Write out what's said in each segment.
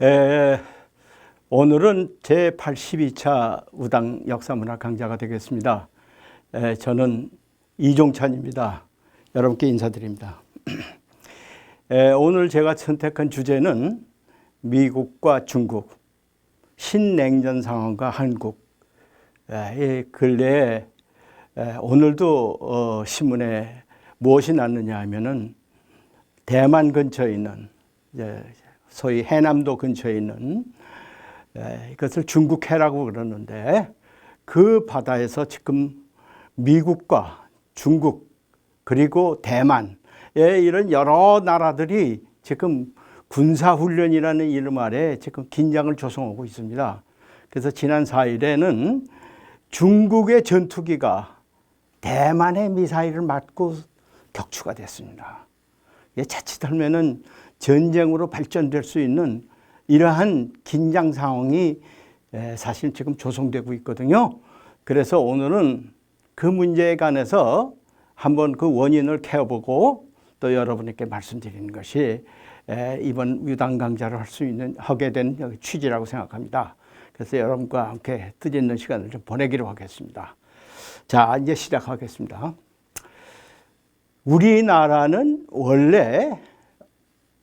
에, 오늘은 제82차 우당 역사문화 강좌가 되겠습니다. 저는 이종찬입니다. 여러분께 인사드립니다. 오늘 제가 선택한 주제는 미국과 중국, 신냉전 상황과 한국. 이 근래에 오늘도 신문에 무엇이 났느냐 하면은 대만 근처에 있는 소위 해남도 근처에 있는 이것을 중국해라고 그러는데 그 바다에서 지금 미국과 중국 그리고 대만 이런 여러 나라들이 지금 군사훈련이라는 이름 아래 지금 긴장을 조성하고 있습니다. 그래서 지난 4일에는 중국의 전투기가 대만의 미사일을 맞고 격추가 됐습니다. 자칫하면은 전쟁으로 발전될 수 있는 이러한 긴장 상황이 사실 지금 조성되고 있거든요. 그래서 오늘은 그 문제에 관해서 한번 그 원인을 캐어보고 또 여러분에게 말씀드리는 것이 이번 유당 강좌를 하게 된 취지라고 생각합니다. 그래서 여러분과 함께 뜻있는 시간을 좀 보내기로 하겠습니다. 자, 이제 시작하겠습니다. 우리나라는 원래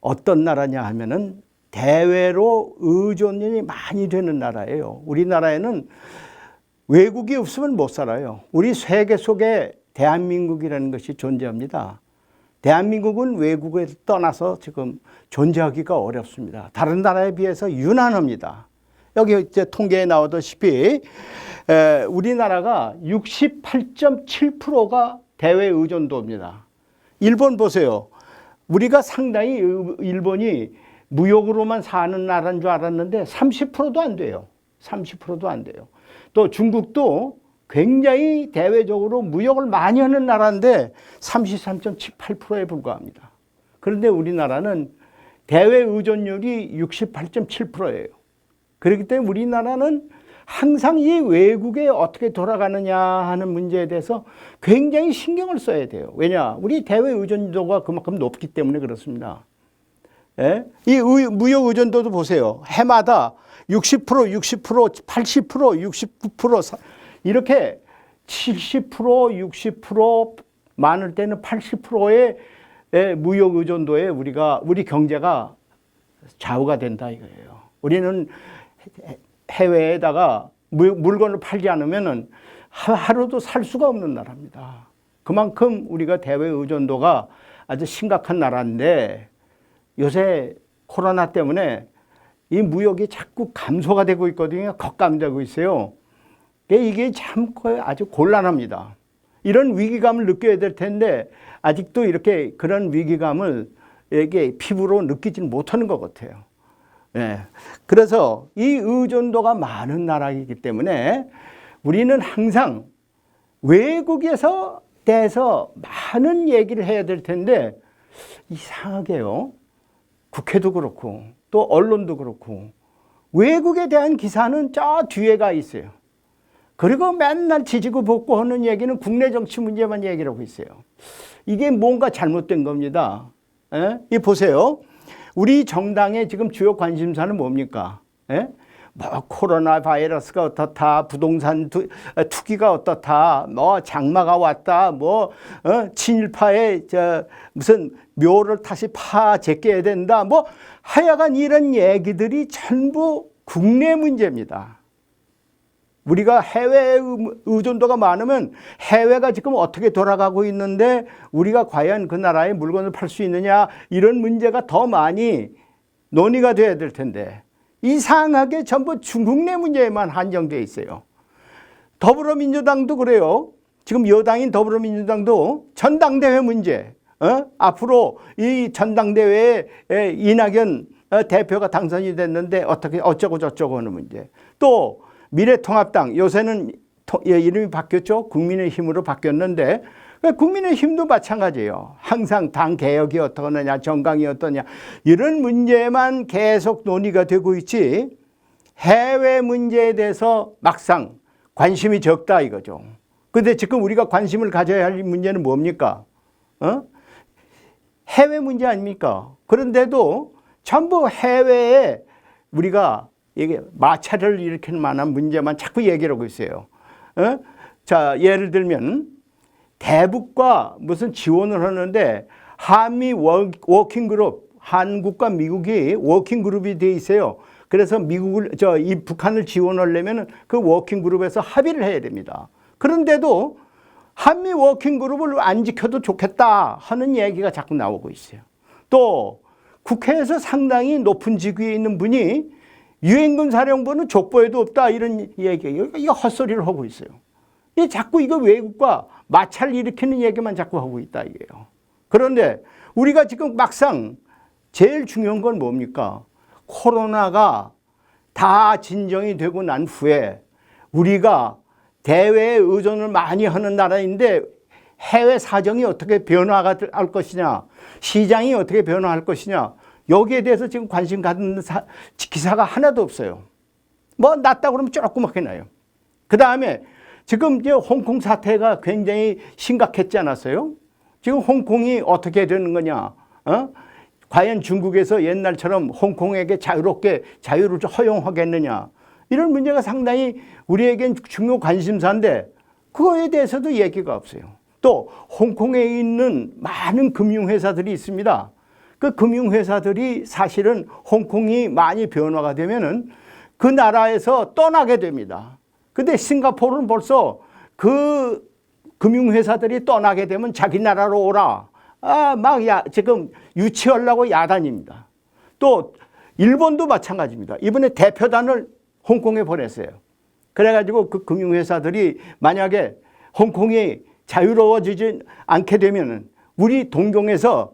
어떤 나라냐 하면은 대외로 의존이 많이 되는 나라예요. 우리나라에는 외국이 없으면 못 살아요. 우리 세계 속에 대한민국이라는 것이 존재합니다. 대한민국은 외국에 떠나서 지금 존재하기가 어렵습니다. 다른 나라에 비해서 유난합니다. 여기 이제 통계에 나오다시피 우리나라가 68.7%가 대외 의존도입니다. 일본 보세요. 우리가 상당히 일본이 무역으로만 사는 나라인 줄 알았는데 30%도 안 돼요. 30%도 안 돼요. 또 중국도 굉장히 대외적으로 무역을 많이 하는 나라인데 33.78%에 불과합니다. 그런데 우리나라는 대외 의존율이 68.7%예요. 그렇기 때문에 우리나라는 항상 이 외국에 어떻게 돌아가느냐 하는 문제에 대해서 굉장히 신경을 써야 돼요. 왜냐? 우리 대외 의존도가 그만큼 높기 때문에 그렇습니다. 이 무역 의존도도 보세요. 해마다 60%, 60%, 80%, 69%, 이렇게 70%, 60%, 많을 때는 80%의 무역 의존도에 우리 경제가 좌우가 된다 이거예요. 우리는 해외에다가 물건을 팔지 않으면은 하루도 살 수가 없는 나라입니다. 그만큼 우리가 대외 의존도가 아주 심각한 나라인데 요새 코로나 때문에 이 무역이 자꾸 감소가 되고 있거든요. 격감되고 있어요. 이게 참 아주 곤란합니다. 이런 위기감을 느껴야 될 텐데 아직도 이렇게 그런 위기감을 이게 피부로 느끼지는 못하는 것 같아요. 그래서 이 의존도가 많은 나라이기 때문에 우리는 항상 외국에서 대해서 많은 얘기를 해야 될 텐데 이상하게요. 국회도 그렇고 또 언론도 그렇고 외국에 대한 기사는 저 뒤에가 있어요. 그리고 맨날 지지고 볶고 하는 얘기는 국내 정치 문제만 얘기를 하고 있어요. 이게 뭔가 잘못된 겁니다. 이 보세요. 우리 정당의 지금 주요 관심사는 뭡니까? 뭐 코로나 바이러스가 어떻다, 부동산 투기가 어떻다, 뭐 장마가 왔다, 뭐 친일파의 무슨 묘를 다시 제껴야 된다, 뭐 하여간 이런 얘기들이 전부 국내 문제입니다. 우리가 해외 의존도가 많으면 해외가 지금 어떻게 돌아가고 있는데 우리가 과연 그 나라에 물건을 팔 수 있느냐 이런 문제가 더 많이 논의가 돼야 될 텐데 이상하게 전부 중국 내 문제에만 한정되어 있어요. 더불어민주당도 그래요. 지금 여당인 더불어민주당도 전당대회 문제, 앞으로 이 전당대회에 이낙연 대표가 당선이 됐는데 어떻게 어쩌고 저쩌고 하는 문제. 또 미래통합당 요새는 이름이 바뀌었죠. 국민의힘으로 바뀌었는데 국민의힘도 마찬가지예요. 항상 당 개혁이 어떠느냐, 정강이 어떠냐 이런 문제만 계속 논의가 되고 있지 해외 문제에 대해서 막상 관심이 적다 이거죠. 그런데 지금 우리가 관심을 가져야 할 문제는 뭡니까? 해외 문제 아닙니까? 그런데도 전부 해외에 우리가 이게 마찰을 일으킬 만한 문제만 자꾸 얘기를 하고 있어요. 자, 예를 들면 대북과 무슨 지원을 하는데 한미 워킹그룹, 한국과 미국이 워킹그룹이 돼 있어요. 그래서 이 북한을 지원하려면 그 워킹그룹에서 합의를 해야 됩니다. 그런데도 한미 워킹그룹을 안 지켜도 좋겠다 하는 얘기가 자꾸 나오고 있어요. 또 국회에서 상당히 높은 직위에 있는 분이 유엔군 사령부는 족보에도 없다 이런 얘기예요. 이거 헛소리를 하고 있어요. 자꾸 이거 외국과 마찰 일으키는 얘기만 자꾸 하고 있다 이게요. 그런데 우리가 지금 막상 제일 중요한 건 뭡니까? 코로나가 다 진정이 되고 난 후에 우리가 대외에 의존을 많이 하는 나라인데 해외 사정이 어떻게 변화가 할 것이냐, 시장이 어떻게 변화할 것이냐, 여기에 대해서 지금 관심 갖는 기사가 하나도 없어요. 뭐 났다 그러면 조그맣게 나요. 그 다음에 지금 이제 홍콩 사태가 굉장히 심각했지 않았어요? 지금 홍콩이 어떻게 되는 거냐? 과연 중국에서 옛날처럼 홍콩에게 자유를 허용하겠느냐? 이런 문제가 상당히 우리에겐 중요 관심사인데 그거에 대해서도 얘기가 없어요. 또 홍콩에 있는 많은 금융회사들이 있습니다. 그 금융회사들이 사실은 홍콩이 많이 변화가 되면은 그 나라에서 떠나게 됩니다. 근데 싱가포르는 벌써 그 금융회사들이 떠나게 되면 자기 나라로 오라. 지금 유치하려고 야단입니다. 또 일본도 마찬가지입니다. 이번에 대표단을 홍콩에 보냈어요. 그래가지고 그 금융회사들이 만약에 홍콩이 자유로워지지 않게 되면은 우리 동경에서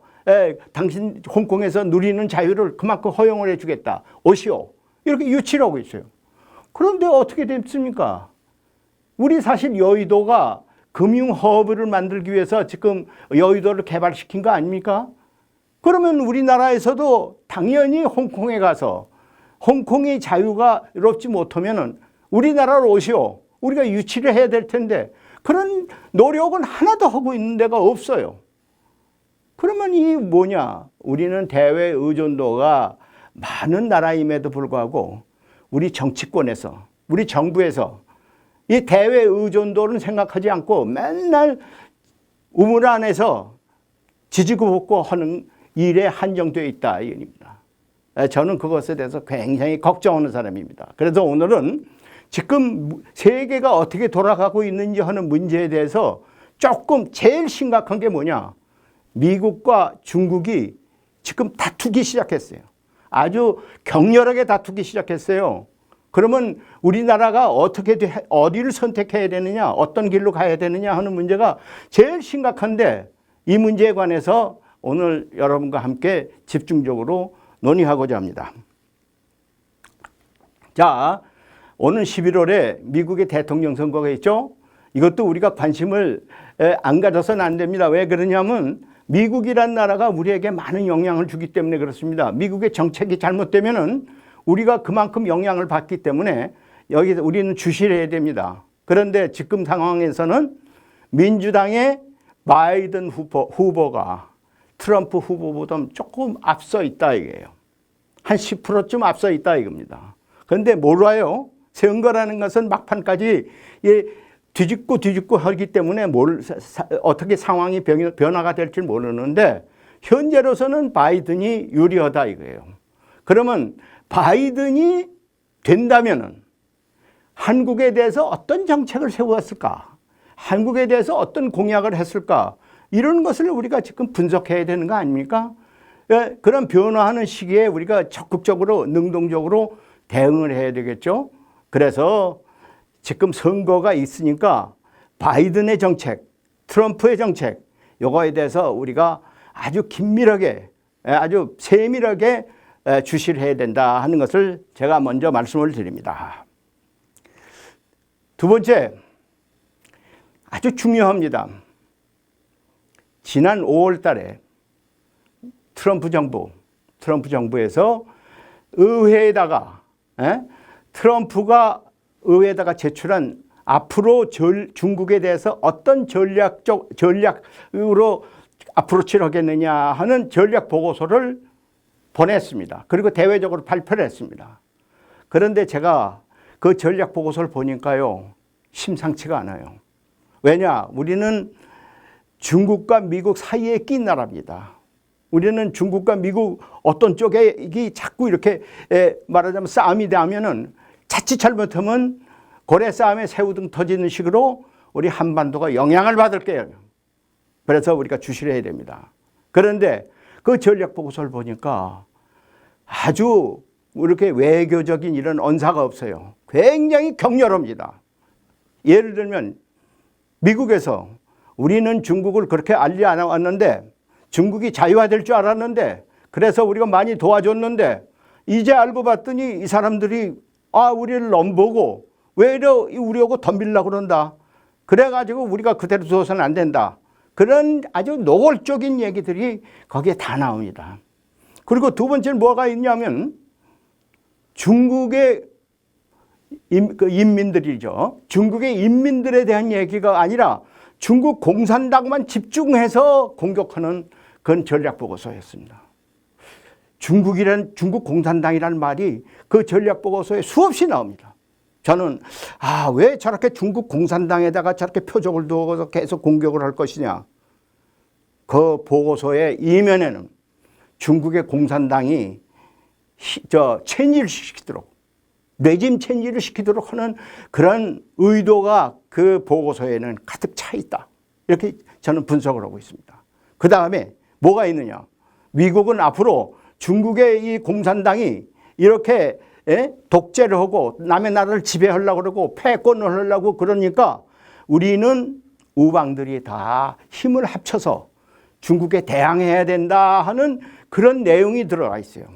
당신 홍콩에서 누리는 자유를 그만큼 허용을 해주겠다. 오시오. 이렇게 유치를 하고 있어요. 그런데 어떻게 됐습니까? 우리 사실 여의도가 금융 허브를 만들기 위해서 지금 여의도를 개발시킨 거 아닙니까? 그러면 우리나라에서도 당연히 홍콩에 가서 홍콩이 자유롭지 못하면은 우리나라로 오시오. 우리가 유치를 해야 될 텐데 그런 노력은 하나도 하고 있는 데가 없어요. 그러면 이 뭐냐? 우리는 대외 의존도가 많은 나라임에도 불구하고 우리 정치권에서, 우리 정부에서 이 대외 의존도는 생각하지 않고 맨날 우물 안에서 지지고 볶고 하는 일에 한정되어 있다 이 얘기입니다. 저는 그것에 대해서 굉장히 걱정하는 사람입니다. 그래서 오늘은 지금 세계가 어떻게 돌아가고 있는지 하는 문제에 대해서 조금 제일 심각한 게 뭐냐? 미국과 중국이 지금 다투기 시작했어요. 아주 격렬하게 다투기 시작했어요. 그러면 우리나라가 어디를 선택해야 되느냐, 어떤 길로 가야 되느냐 하는 문제가 제일 심각한데 이 문제에 관해서 오늘 여러분과 함께 집중적으로 논의하고자 합니다. 자, 오는 11월에 미국의 대통령 선거가 있죠. 이것도 우리가 관심을 안 가져서는 안 됩니다. 왜 그러냐면 미국이란 나라가 우리에게 많은 영향을 주기 때문에 그렇습니다. 미국의 정책이 잘못되면은 우리가 그만큼 영향을 받기 때문에 여기서 우리는 주시를 해야 됩니다. 그런데 지금 상황에서는 민주당의 바이든 후보가 트럼프 후보보다 조금 앞서 있다 이게요. 한 10%쯤 앞서 있다 이겁니다. 그런데 몰라요. 선거라는 것은 막판까지 뒤집고 하기 때문에 어떻게 상황이 변화가 될지 모르는데 현재로서는 바이든이 유리하다 이거예요. 그러면 바이든이 된다면은 한국에 대해서 어떤 정책을 세웠을까? 한국에 대해서 어떤 공약을 했을까? 이런 것을 우리가 지금 분석해야 되는 거 아닙니까? 그런 변화하는 시기에 우리가 적극적으로 능동적으로 대응을 해야 되겠죠. 그래서 지금 선거가 있으니까 바이든의 정책, 트럼프의 정책 이거에 대해서 우리가 아주 긴밀하게 아주 세밀하게 주시를 해야 된다 하는 것을 제가 먼저 말씀을 드립니다. 두 번째, 아주 중요합니다. 지난 5월 달에 트럼프 정부에서 의회에다가 트럼프가 의회에다가 제출한 앞으로 중국에 대해서 어떤 전략으로 어프로치를 하겠느냐 하는 전략 보고서를 보냈습니다. 그리고 대외적으로 발표를 했습니다. 그런데 제가 그 전략 보고서를 보니까요, 심상치가 않아요. 왜냐? 우리는 중국과 미국 사이에 낀 나라입니다. 우리는 중국과 미국 어떤 쪽에 이게 자꾸 이렇게 말하자면 싸움이 되면은 자칫 잘못하면 고래 싸움에 새우등 터지는 식으로 우리 한반도가 영향을 받을 거예요. 그래서 우리가 주시를 해야 됩니다. 그런데 그 전략 보고서를 보니까 아주 이렇게 외교적인 이런 언사가 없어요. 굉장히 격렬합니다. 예를 들면 미국에서 우리는 중국을 그렇게 알리 안 왔는데 중국이 자유화될 줄 알았는데 그래서 우리가 많이 도와줬는데 이제 알고 봤더니 이 사람들이 우리를 넘보고 왜 이래 우리하고 덤빌려고 그런다. 그래가지고 우리가 그대로 두어서는 안 된다. 그런 아주 노골적인 얘기들이 거기에 다 나옵니다. 그리고 두 번째는 뭐가 있냐면 중국의 인민들이죠. 중국의 인민들에 대한 얘기가 아니라 중국 공산당만 집중해서 공격하는 그런 전략 보고서였습니다. 중국 공산당이라는 말이 그 전략 보고서에 수없이 나옵니다. 저는 왜 저렇게 중국 공산당에다가 저렇게 표적을 두어서 계속 공격을 할 것이냐. 그 보고서의 이면에는 중국의 공산당이 체인지를 시키도록 레짐 체인지를 시키도록 하는 그런 의도가 그 보고서에는 가득 차 있다. 이렇게 저는 분석을 하고 있습니다. 그 다음에 뭐가 있느냐. 미국은 앞으로 중국의 이 공산당이 이렇게 독재를 하고 남의 나라를 지배하려고 그러고 패권을 하려고 그러니까 우리는 우방들이 다 힘을 합쳐서 중국에 대항해야 된다 하는 그런 내용이 들어가 있어요.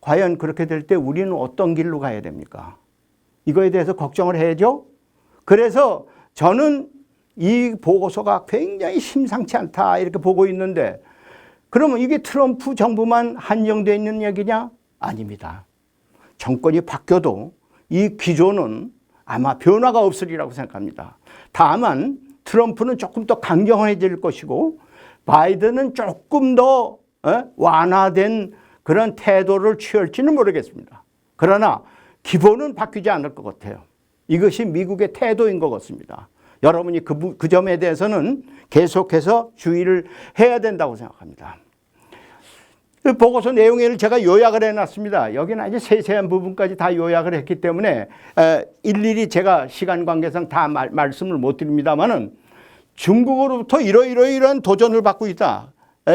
과연 그렇게 될 때 우리는 어떤 길로 가야 됩니까? 이거에 대해서 걱정을 해야죠. 그래서 저는 이 보고서가 굉장히 심상치 않다 이렇게 보고 있는데 그러면 이게 트럼프 정부만 한정되어 있는 얘기냐? 아닙니다. 정권이 바뀌어도 이 기조는 아마 변화가 없으리라고 생각합니다. 다만 트럼프는 조금 더 강경해질 것이고 바이든은 조금 더 완화된 그런 태도를 취할지는 모르겠습니다. 그러나 기본은 바뀌지 않을 것 같아요. 이것이 미국의 태도인 것 같습니다. 여러분이 그 점에 대해서는 계속해서 주의를 해야 된다고 생각합니다. 보고서 내용을 제가 요약을 해놨습니다. 여기는 아주 세세한 부분까지 다 요약을 했기 때문에 일일이 제가 시간 관계상 다 말씀을 못 드립니다만은 중국으로부터 이러이러한 도전을 받고 있다.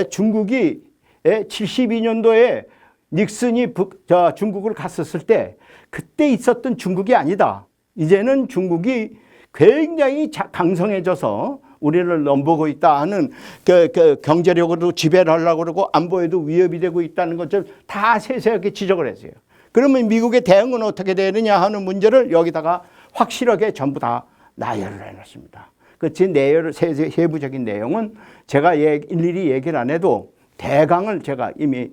중국이 72년도에 닉슨이 중국을 갔었을 때 그때 있었던 중국이 아니다. 이제는 중국이 굉장히 강성해져서 우리를 넘보고 있다 하는 경제력으로 지배를 하려고 그러고 안보에도 위협이 되고 있다는 것을 다 세세하게 지적을 했어요. 그러면 미국의 대응은 어떻게 되느냐 하는 문제를 여기다가 확실하게 전부 다 나열을 해놨습니다. 그 세부적인 내용은 제가 일일이 얘기를 안 해도 대강을 제가 이미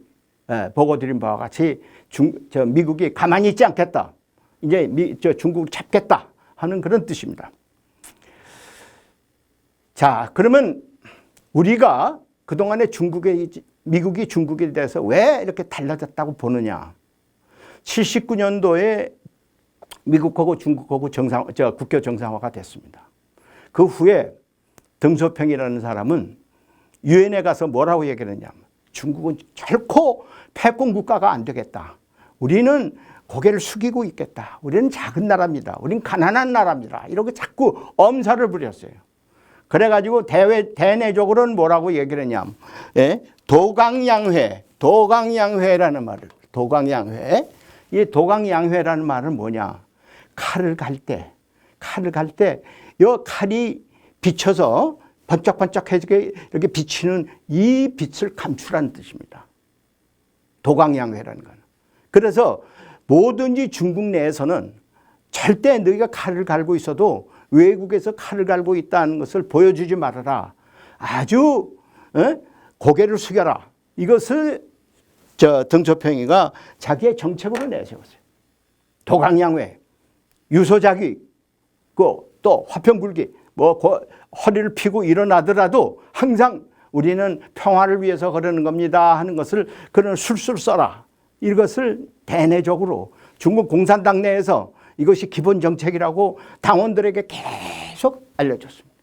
보고드린 바와 같이 미국이 가만히 있지 않겠다. 이제 중국을 잡겠다 하는 그런 뜻입니다. 자, 그러면 우리가 그동안에 미국이 중국에 대해서 왜 이렇게 달라졌다고 보느냐. 79년도에 미국하고 중국하고 국교 정상화가 됐습니다. 그 후에 등소평이라는 사람은 유엔에 가서 뭐라고 얘기를 했냐면 중국은 결코 패권 국가가 안 되겠다. 우리는 고개를 숙이고 있겠다. 우리는 작은 나라입니다. 우리는 가난한 나라입니다. 이렇게 자꾸 엄살을 부렸어요. 그래가지고 대내적으로는 뭐라고 얘기를 했냐면 도강양회라는 말을 도강양회. 이 도강양회라는 말은 뭐냐. 칼을 갈 때 이 칼이 비쳐서 번쩍번쩍해지게 이렇게 비치는 이 빛을 감추라는 뜻입니다. 도강양회라는 건. 그래서 뭐든지 중국 내에서는 절대 너희가 칼을 갈고 있어도 외국에서 칼을 갈고 있다는 것을 보여주지 말아라. 아주 고개를 숙여라. 이것을 등소평이가 자기의 정책으로 내세웠어요. 도강양회, 유소작위, 또 화평불기, 허리를 펴고 일어나더라도 항상 우리는 평화를 위해서 그러는 겁니다 하는 것을 그런 술술 써라. 이것을 대내적으로 중국 공산당 내에서 이것이 기본 정책이라고 당원들에게 계속 알려줬습니다.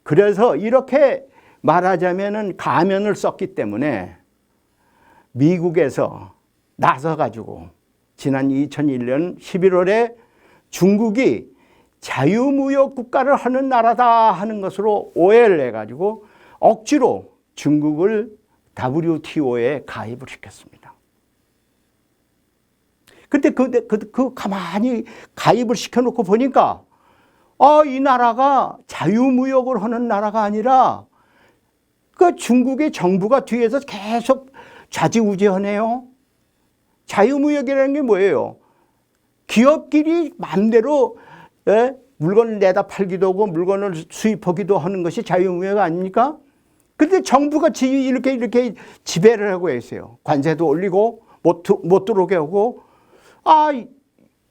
그래서 이렇게 말하자면은 가면을 썼기 때문에 미국에서 나서가지고 지난 2001년 11월에 중국이 자유무역 국가를 하는 나라다 하는 것으로 오해를 해가지고 억지로 중국을 WTO에 가입을 시켰습니다. 근데 그 가만히 가입을 시켜놓고 보니까 이 나라가 자유무역을 하는 나라가 아니라 그 중국의 정부가 뒤에서 계속 좌지우지하네요. 자유무역이라는 게 뭐예요? 기업끼리 마음대로 물건을 내다 팔기도 하고 물건을 수입하기도 하는 것이 자유무역 아닙니까? 근데 정부가 이렇게 지배를 하고 있어요. 관세도 올리고 못 들어오게 하고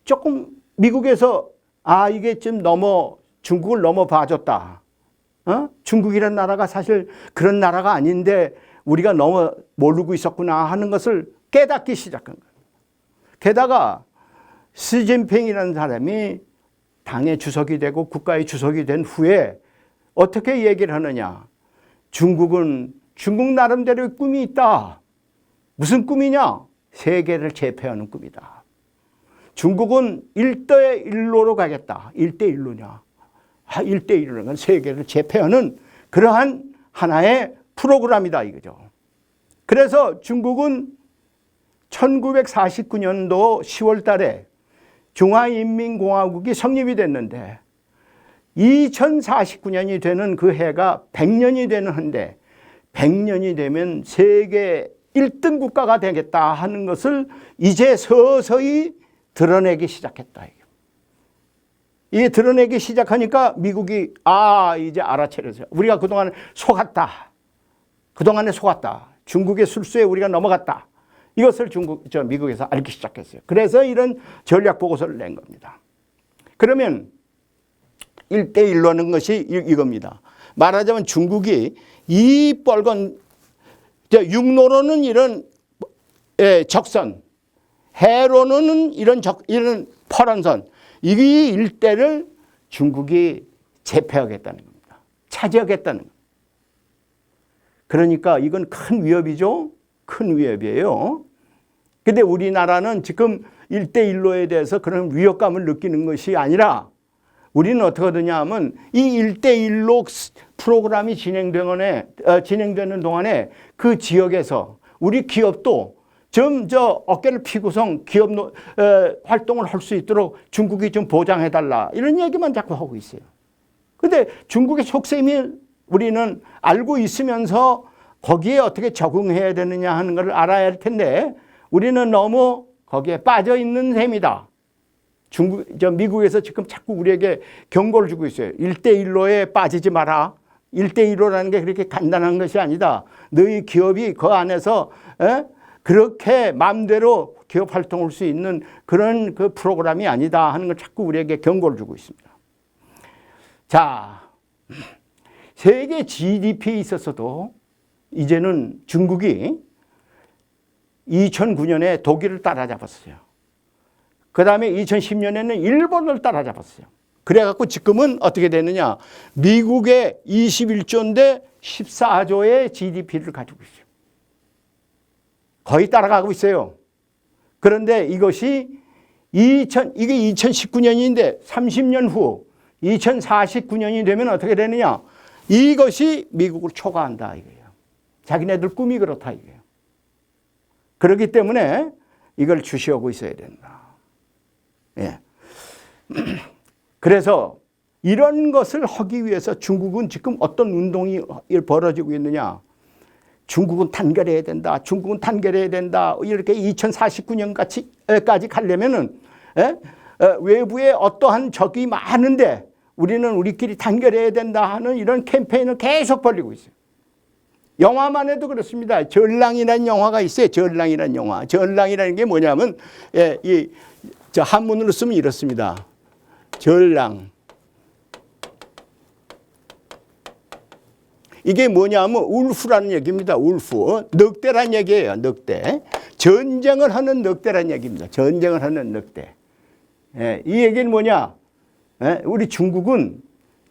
조금 미국에서 이게 좀 중국을 넘어봐줬다. 중국이라는 나라가 사실 그런 나라가 아닌데 우리가 너무 모르고 있었구나 하는 것을 깨닫기 시작한 거예요. 게다가 시진핑이라는 사람이 당의 주석이 되고 국가의 주석이 된 후에 어떻게 얘기를 하느냐. 중국 나름대로의 꿈이 있다. 무슨 꿈이냐? 세계를 제패하는 꿈이다. 중국은 1대1로로 가겠다. 1대1로냐. 1대1로는 건 세계를 제패하는 그러한 하나의 프로그램이다 이거죠. 그래서 중국은 1949년도 10월 달에 중화인민공화국이 성립이 됐는데 2049년이 되는 그 해가 100년이 되는 해인데 100년이 되면 세계 1등 국가가 되겠다 하는 것을 이제 서서히 드러내기 시작했다. 이게 드러내기 시작하니까 미국이 이제 알아차렸어요. 우리가 그동안 속았다. 그동안에 속았다. 중국의 술수에 우리가 넘어갔다. 이것을 미국에서 알기 시작했어요. 그래서 이런 전략 보고서를 낸 겁니다. 그러면 1대1로 하는 것이 이겁니다. 말하자면 중국이 이 빨간 육로로는 이런 적선, 해로는 이런 파란 선, 이 일대를 중국이 제패하겠다는 겁니다. 차지하겠다는 겁니다. 그러니까 이건 큰 위협이죠. 큰 위협이에요. 근데 우리나라는 지금 1대1로에 대해서 그런 위협감을 느끼는 것이 아니라 우리는 어떻게 하느냐 하면 이 1대1로 프로그램이 진행되는 동안에 그 지역에서 우리 기업도 좀 어깨를 피고선 기업 활동을 할 수 있도록 중국이 좀 보장해달라 이런 얘기만 자꾸 하고 있어요. 근데 중국의 속셈이 우리는 알고 있으면서 거기에 어떻게 적응해야 되느냐 하는 걸 알아야 할 텐데 우리는 너무 거기에 빠져 있는 셈이다. 미국에서 지금 자꾸 우리에게 경고를 주고 있어요. 1대1로에 빠지지 마라. 1대1로라는 게 그렇게 간단한 것이 아니다. 너희 기업이 그 안에서 그렇게 마음대로 기업 활동할 수 있는 그런 그 프로그램이 아니다 하는 걸 자꾸 우리에게 경고를 주고 있습니다. 자, 세계 GDP에 있어서도 이제는 중국이 2009년에 독일을 따라잡았어요. 그 다음에 2010년에는 일본을 따라잡았어요. 그래갖고 지금은 어떻게 되느냐. 미국의 21조인데 14조의 GDP를 가지고 있어요. 거의 따라가고 있어요. 그런데 이것이 이게 2019년인데 30년 후 2049년이 되면 어떻게 되느냐. 이것이 미국을 초과한다 이거예요. 자기네들 꿈이 그렇다 이거예요. 그렇기 때문에 이걸 주시하고 있어야 된다. 예. 그래서 이런 것을 하기 위해서 중국은 지금 어떤 운동이 벌어지고 있느냐. 중국은 단결해야 된다. 중국은 단결해야 된다. 이렇게 2049년까지 가려면은 외부에 어떠한 적이 많은데 우리는 우리끼리 단결해야 된다 하는 이런 캠페인을 계속 벌이고 있어요. 영화만 해도 그렇습니다. 전랑이라는 영화가 있어요. 전랑이라는 영화. 전랑이라는 게 뭐냐면 한문으로 쓰면 이렇습니다. 전랑. 이게 뭐냐면 울프라는 얘기입니다. 울프. 늑대란 얘기예요. 늑대. 전쟁을 하는 늑대라는 얘기입니다. 전쟁을 하는 늑대. 예, 이 얘기는 뭐냐? 예, 우리 중국은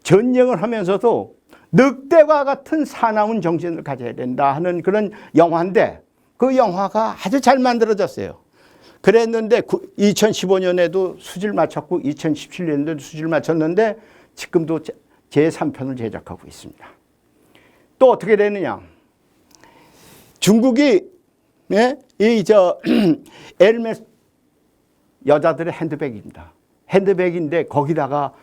전쟁을 하면서도 늑대와 같은 사나운 정신을 가져야 된다 하는 그런 영화인데 그 영화가 아주 잘 만들어졌어요. 그랬는데 2015년에도 수질 맞췄고 2017년에도 수질 맞췄는데 지금도 제3편을 제작하고 있습니다. 또 어떻게 되느냐? 중국이 에르메스 여자들의 핸드백입니다. 핸드백인데 거기다가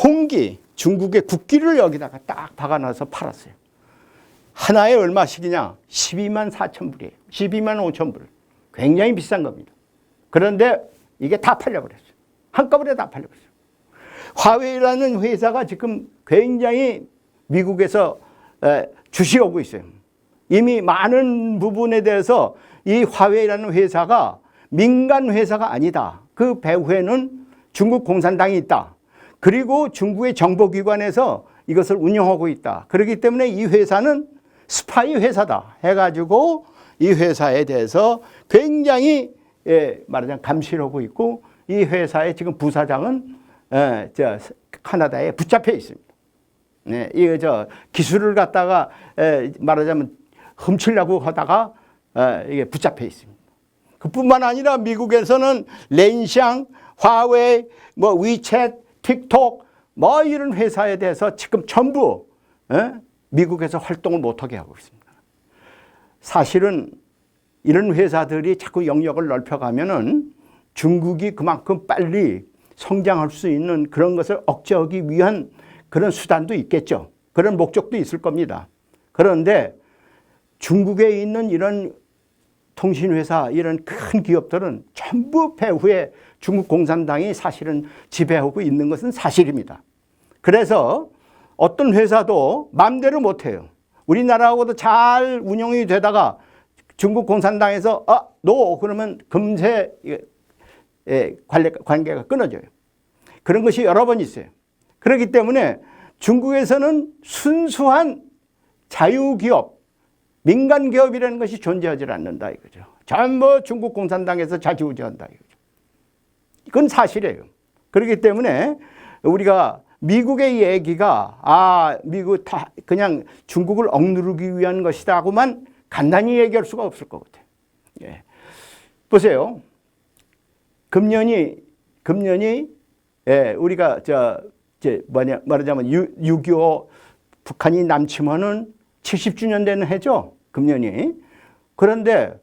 홍기, 중국의 국기를 여기다가 딱 박아놔서 팔았어요. 하나에 얼마씩이냐? 12만 4천 불이에요. 12만 5천 불. 굉장히 비싼 겁니다. 그런데 이게 다 팔려버렸어요. 한꺼번에 다 팔려버렸어요. 화웨이라는 회사가 지금 굉장히 미국에서 주시하고 있어요. 이미 많은 부분에 대해서 이 화웨이라는 회사가 민간 회사가 아니다. 그 배후에는 중국 공산당이 있다. 그리고 중국의 정보기관에서 이것을 운영하고 있다. 그렇기 때문에 이 회사는 스파이 회사다 해가지고 이 회사에 대해서 굉장히 말하자면 감시를 하고 있고 이 회사의 지금 부사장은 카나다에 붙잡혀 있습니다. 네, 이 기술을 갖다가 말하자면 훔치려고 하다가 이게 붙잡혀 있습니다. 그뿐만 아니라 미국에서는 렌샹, 화웨이, 뭐 위챗, 틱톡 뭐 이런 회사에 대해서 지금 전부 미국에서 활동을 못하게 하고 있습니다. 사실은 이런 회사들이 자꾸 영역을 넓혀가면은 중국이 그만큼 빨리 성장할 수 있는 그런 것을 억제하기 위한 그런 수단도 있겠죠. 그런 목적도 있을 겁니다. 그런데 중국에 있는 이런 통신회사, 이런 큰 기업들은 전부 배후에 중국 공산당이 사실은 지배하고 있는 것은 사실입니다. 그래서 어떤 회사도 마음대로 못해요. 우리나라하고도 잘 운영이 되다가 중국 공산당에서 너 그러면 금세 관계가 끊어져요. 그런 것이 여러 번 있어요. 그렇기 때문에 중국에서는 순수한 자유기업, 민간기업이라는 것이 존재하지 않는다 이거죠. 전부 중국 공산당에서 좌지우지한다 이거죠. 이건 사실이에요. 그렇기 때문에 우리가 미국의 얘기가 미국 다 그냥 중국을 억누르기 위한 것이다고만 간단히 얘기할 수가 없을 것 같아요. 예. 보세요. 금년이 우리가 말하자면 6.25 북한이 남침하는 70주년 되는 해죠. 금년이. 그런데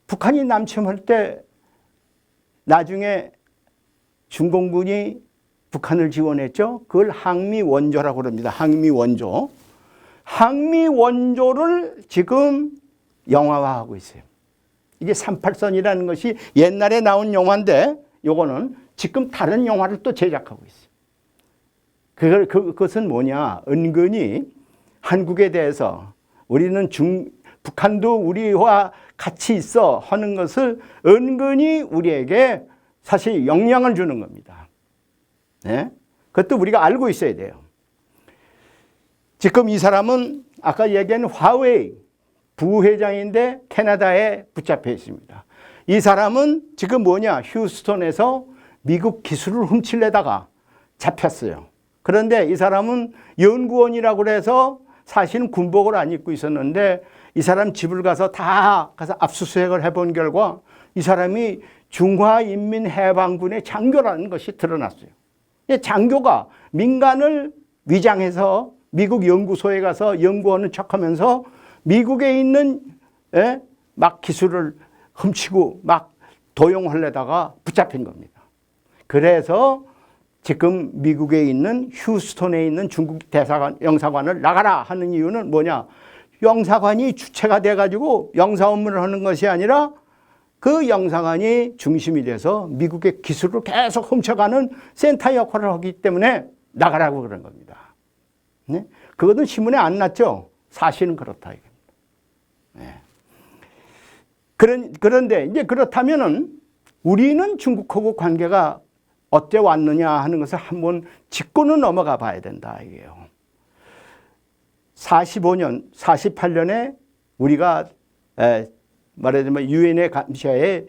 북한이 남침할 때 나중에 중공군이 북한을 지원했죠. 그걸 항미원조라고 그럽니다. 항미원조. 항미원조를 지금 영화화하고 있어요. 이게 38선이라는 것이 옛날에 나온 영화인데 요거는 지금 다른 영화를 또 제작하고 있어요. 그것은 뭐냐? 은근히 한국에 대해서 우리는 북한도 우리와 같이 있어 하는 것을 은근히 우리에게 사실 영향을 주는 겁니다. 네? 그것도 우리가 알고 있어야 돼요. 지금 이 사람은 아까 얘기한 화웨이 부회장인데 캐나다에 붙잡혀 있습니다. 이 사람은 지금 뭐냐? 휴스턴에서 미국 기술을 훔치려다가 잡혔어요. 그런데 이 사람은 연구원이라고 해서 사실은 군복을 안 입고 있었는데 이 사람 집을 가서 압수수색을 해본 결과 이 사람이 중화인민해방군의 장교라는 것이 드러났어요. 장교가 민간을 위장해서 미국 연구소에 가서 연구하는 척하면서 미국에 있는 막 기술을 훔치고 막 도용하려다가 붙잡힌 겁니다. 그래서 지금 미국에 있는 휴스턴에 있는 중국 대사관, 영사관을 나가라 하는 이유는 뭐냐? 영사관이 주체가 돼가지고 영사 업무를 하는 것이 아니라 그 영사관이 중심이 돼서 미국의 기술을 계속 훔쳐가는 센터 역할을 하기 때문에 나가라고 그런 겁니다. 네? 그것은 신문에 안 났죠? 사실은 그렇다. 네. 그런데 이제 그렇다면은 우리는 중국하고 관계가 어때 왔느냐 하는 것을 한번 짚고는 넘어가 봐야 된다 이게요. 48년에 우리가 말하자면 유엔의 감시하에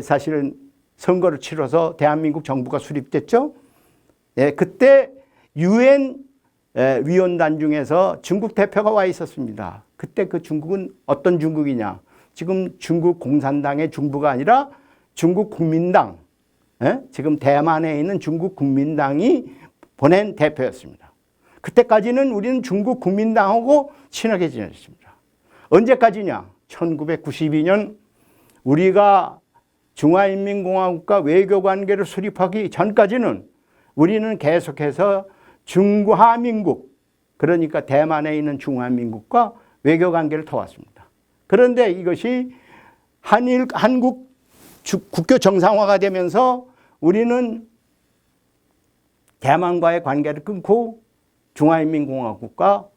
사실은 선거를 치러서 대한민국 정부가 수립됐죠. 예, 그때 유엔 위원단 중에서 중국 대표가 와 있었습니다. 그때 그 중국은 어떤 중국이냐? 지금 중국 공산당의 중부가 아니라 중국 국민당, 지금 대만에 있는 중국 국민당이 보낸 대표였습니다. 그때까지는 우리는 중국 국민당하고 친하게 지냈습니다. 언제까지냐? 1992년 우리가 중화인민공화국과 외교관계를 수립하기 전까지는 우리는 계속해서 중화민국, 그러니까 대만에 있는 중화민국과 외교관계를 터왔습니다. 그런데 이것이 한국 국교 정상화가 되면서 우리는 대만과의 관계를 끊고 중화인민공화국과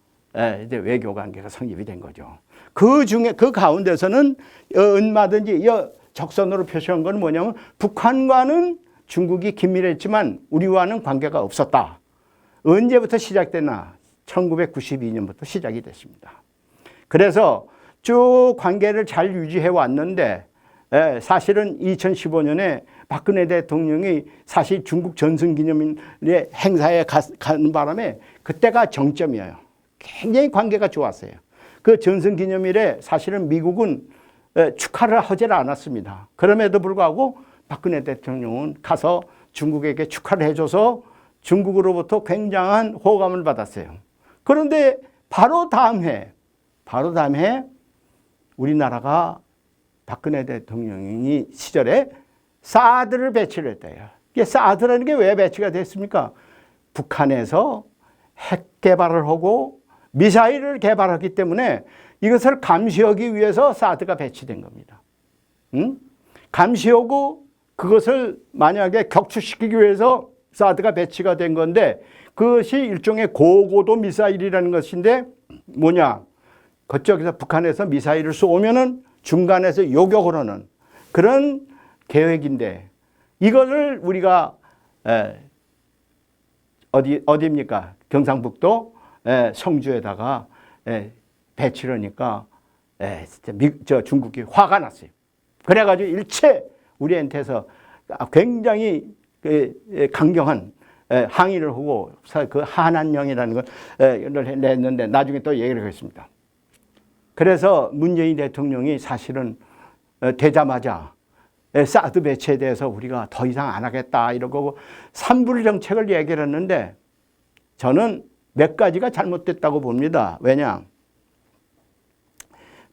이제 외교관계가 성립이 된 거죠. 그 가운데서는 얼마든지 적선으로 표시한 건 뭐냐면 북한과는 중국이 긴밀했지만 우리와는 관계가 없었다. 언제부터 시작됐나? 1992년부터 시작이 됐습니다. 그래서 쭉 관계를 잘 유지해 왔는데 사실은 2015년에 박근혜 대통령이 사실 중국 전승기념일의 행사에 가는 바람에 그때가 정점이에요. 굉장히 관계가 좋았어요. 그 전승기념일에 사실은 미국은 축하를 하질 않았습니다. 그럼에도 불구하고 박근혜 대통령은 가서 중국에게 축하를 해줘서 중국으로부터 굉장한 호감을 받았어요. 그런데 바로 다음 해 우리나라가 박근혜 대통령이 시절에 사드를 배치를 했대요. 이게 사드라는 게 왜 배치가 됐습니까? 북한에서 핵 개발을 하고 미사일을 개발하기 때문에 이것을 감시하기 위해서 사드가 배치된 겁니다. 감시하고 그것을 만약에 격추시키기 위해서 사드가 배치가 된 건데 그것이 일종의 고고도 미사일이라는 것인데 뭐냐? 그쪽에서 북한에서 미사일을 쏘면은 중간에서 요격을 하는 그런 계획인데 이거를 우리가 어디입니까? 경상북도 성주에다가 배치를 하니까 진짜 중국이 화가 났어요. 그래가지고 일체 우리한테서 굉장히 강경한 항의를 하고 그 하난령이라는 걸 냈는데 나중에 또 얘기를 하겠습니다. 그래서 문재인 대통령이 사실은 되자마자 사드 배치에 대해서 우리가 더 이상 안 하겠다 이러고 삼불 정책을 얘기를 했는데 저는 몇 가지가 잘못됐다고 봅니다. 왜냐?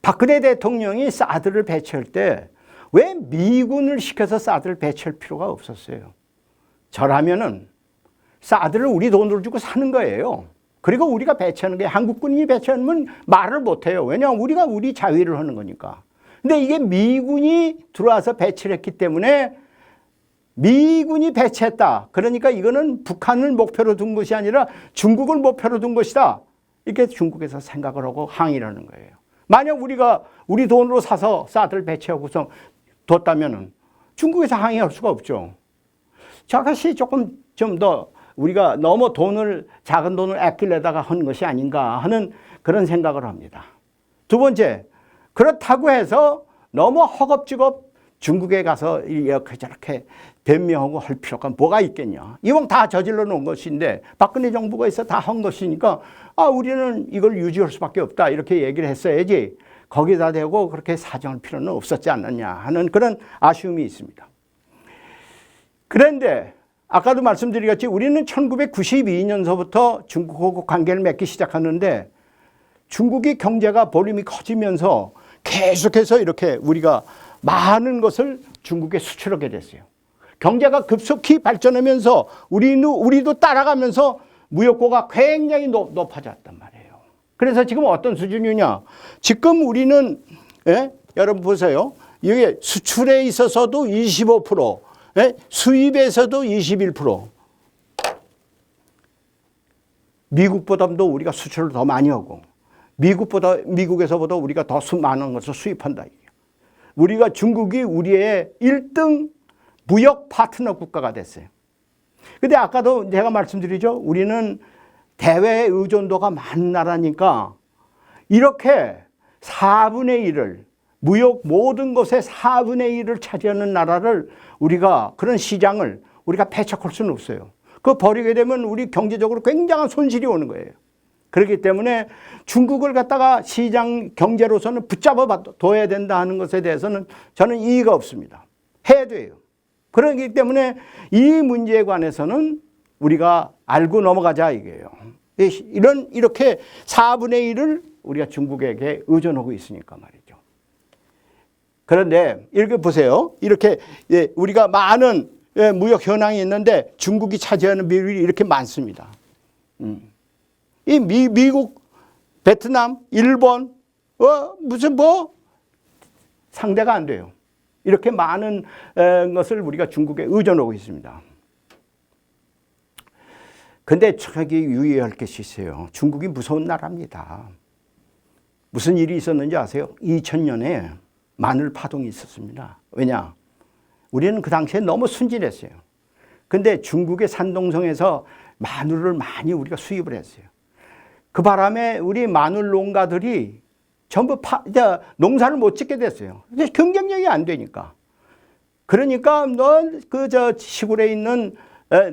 박근혜 대통령이 사드를 배치할 때 왜 미군을 시켜서 사드를 배치할 필요가 없었어요? 저라면은 사드를 우리 돈으로 주고 사는 거예요. 그리고 우리가 배치하는 게 한국군이 배치하면 말을 못해요. 왜냐하면 우리가 우리 자위를 하는 거니까. 근데 이게 미군이 들어와서 배치를 했기 때문에 미군이 배치했다. 그러니까 이거는 북한을 목표로 둔 것이 아니라 중국을 목표로 둔 것이다. 이렇게 중국에서 생각을 하고 항의를 하는 거예요. 만약 우리가 우리 돈으로 사서 사드를 배치하고서 뒀다면은 중국에서 항의할 수가 없죠. 저것이 조금 좀 더 우리가 너무 작은 돈을 아끼려다가 한 것이 아닌가 하는 그런 생각을 합니다. 두 번째, 그렇다고 해서 너무 허겁지겁 중국에 가서 이렇게 저렇게 변명하고 할 필요가 뭐가 있겠냐. 이왕 다 저질러 놓은 것인데 박근혜 정부가 있어 다 한 것이니까 우리는 이걸 유지할 수밖에 없다 이렇게 얘기를 했어야지 거기다 대고 그렇게 사정할 필요는 없었지 않느냐 하는 그런 아쉬움이 있습니다. 그런데 아까도 말씀드렸지 우리는 1992년서부터 중국하고 관계를 맺기 시작하는데 중국이 경제가 볼륨이 커지면서 계속해서 이렇게 우리가 많은 것을 중국에 수출하게 됐어요. 경제가 급속히 발전하면서 우리도 따라가면서 무역고가 굉장히 높아졌단 말이에요. 그래서 지금 어떤 수준이냐? 지금 우리는 여러분 보세요. 이게 수출에 있어서도 25%, 수입에서도 21%. 미국보다도 우리가 수출을 더 많이 하고 미국에서보다 우리가 더 많은 것을 수입한다. 우리가 중국이 우리의 1등 무역 파트너 국가가 됐어요. 근데 아까도 제가 말씀드리죠. 우리는 대외 의존도가 많은 나라니까 이렇게 4분의 1을 무역 모든 것의 4분의 1을 차지하는 나라를 우리가 그런 시장을 우리가 배척할 수는 없어요. 그거 버리게 되면 우리 경제적으로 굉장한 손실이 오는 거예요. 그렇기 때문에 중국을 갖다가 시장 경제로서는 붙잡아 둬야 된다 하는 것에 대해서는 저는 이의가 없습니다. 해야 돼요. 그렇기 때문에 이 문제에 관해서는 우리가 알고 넘어가자 이게요. 이렇게 4분의 1을 우리가 중국에게 의존하고 있으니까 말이죠. 그런데 이렇게 보세요. 이렇게 우리가 많은 무역 현황이 있는데 중국이 차지하는 비율이 이렇게 많습니다. 이 미국, 베트남, 일본, 무슨 상대가 안 돼요. 이렇게 많은 것을 우리가 중국에 의존하고 있습니다. 근데 저기 유의할 것이 있어요. 중국이 무서운 나라입니다. 무슨 일이 있었는지 아세요? 2000년에 마늘 파동이 있었습니다. 왜냐? 우리는 그 당시에 너무 순진했어요. 근데 중국의 산동성에서 마늘을 많이 우리가 수입을 했어요. 그 바람에 우리 마늘 농가들이 전부 농사를 못 짓게 됐어요. 경쟁력이 안 되니까. 그러니까 시골에 있는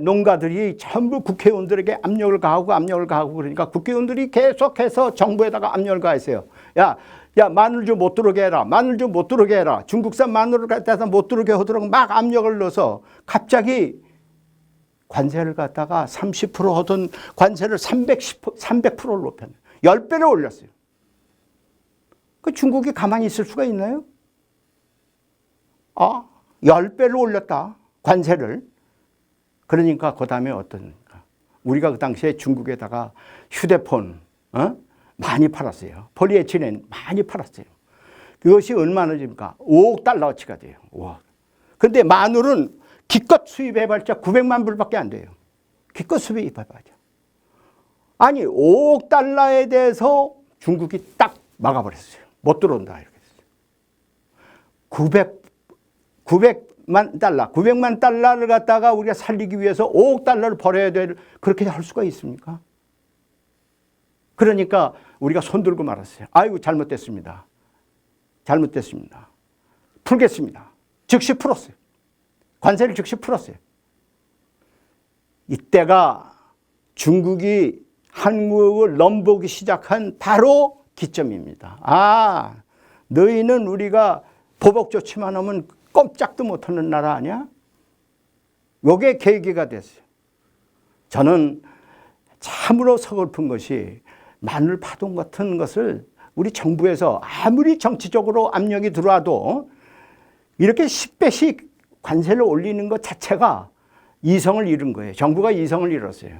농가들이 전부 국회의원들에게 압력을 가하고 그러니까 국회의원들이 계속해서 정부에다가 압력을 가했어요. 야, 마늘 좀 못 들어오게 해라. 마늘 좀 못 들어오게 해라. 중국산 마늘을 갖다가 못 들어오게 하도록 막 압력을 넣어서 갑자기 관세를 갖다가 30% 하던 관세를 300%를 높였네요. 10배를 올렸어요. 그 중국이 가만히 있을 수가 있나요? 10배를 올렸다. 관세를. 그러니까 그 다음에 어떤가? 우리가 그 당시에 중국에다가 휴대폰 많이 팔았어요. 폴리에틸렌 많이 팔았어요. 그것이 얼마나 됩니까? 5억 달러어치가 돼요. 5억. 근데 마늘은 기껏 수입해봤자 900만 불밖에 안 돼요. 기껏 수입해봤자. 아니 5억 달러에 대해서 중국이 딱 막아버렸어요. 못 들어온다 이렇게 했어요. 900만 달러를 갖다가 우리가 살리기 위해서 5억 달러를 벌어야 될 그렇게 할 수가 있습니까? 그러니까 우리가 손들고 말았어요. 아이고 잘못됐습니다. 잘못됐습니다. 풀겠습니다. 즉시 풀었어요. 관세를 즉시 풀었어요. 이때가 중국이 한국을 넘보기 시작한 바로 기점입니다. 너희는 우리가 보복 조치만 하면 꼼짝도 못하는 나라 아니야? 요게 계기가 됐어요. 저는 참으로 서글픈 것이 마늘 파동 같은 것을 우리 정부에서 아무리 정치적으로 압력이 들어와도 이렇게 10배씩 관세를 올리는 것 자체가 이성을 잃은 거예요. 정부가 이성을 잃었어요.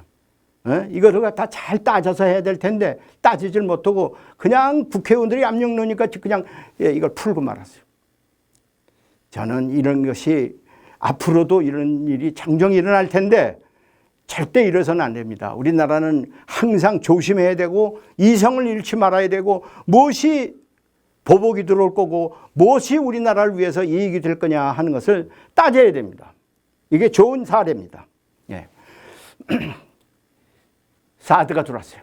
이거를 다 잘 따져서 해야 될 텐데 따지질 못하고 그냥 국회의원들이 압력 넣으니까 그냥 이걸 풀고 말았어요. 저는 이런 것이 앞으로도 이런 일이 종종 일어날 텐데 절대 이래서는 안 됩니다. 우리나라는 항상 조심해야 되고 이성을 잃지 말아야 되고 무엇이 보복이 들어올 거고 무엇이 우리나라를 위해서 이익이 될 거냐 하는 것을 따져야 됩니다. 이게 좋은 사례입니다. 예. 사드가 들어왔어요.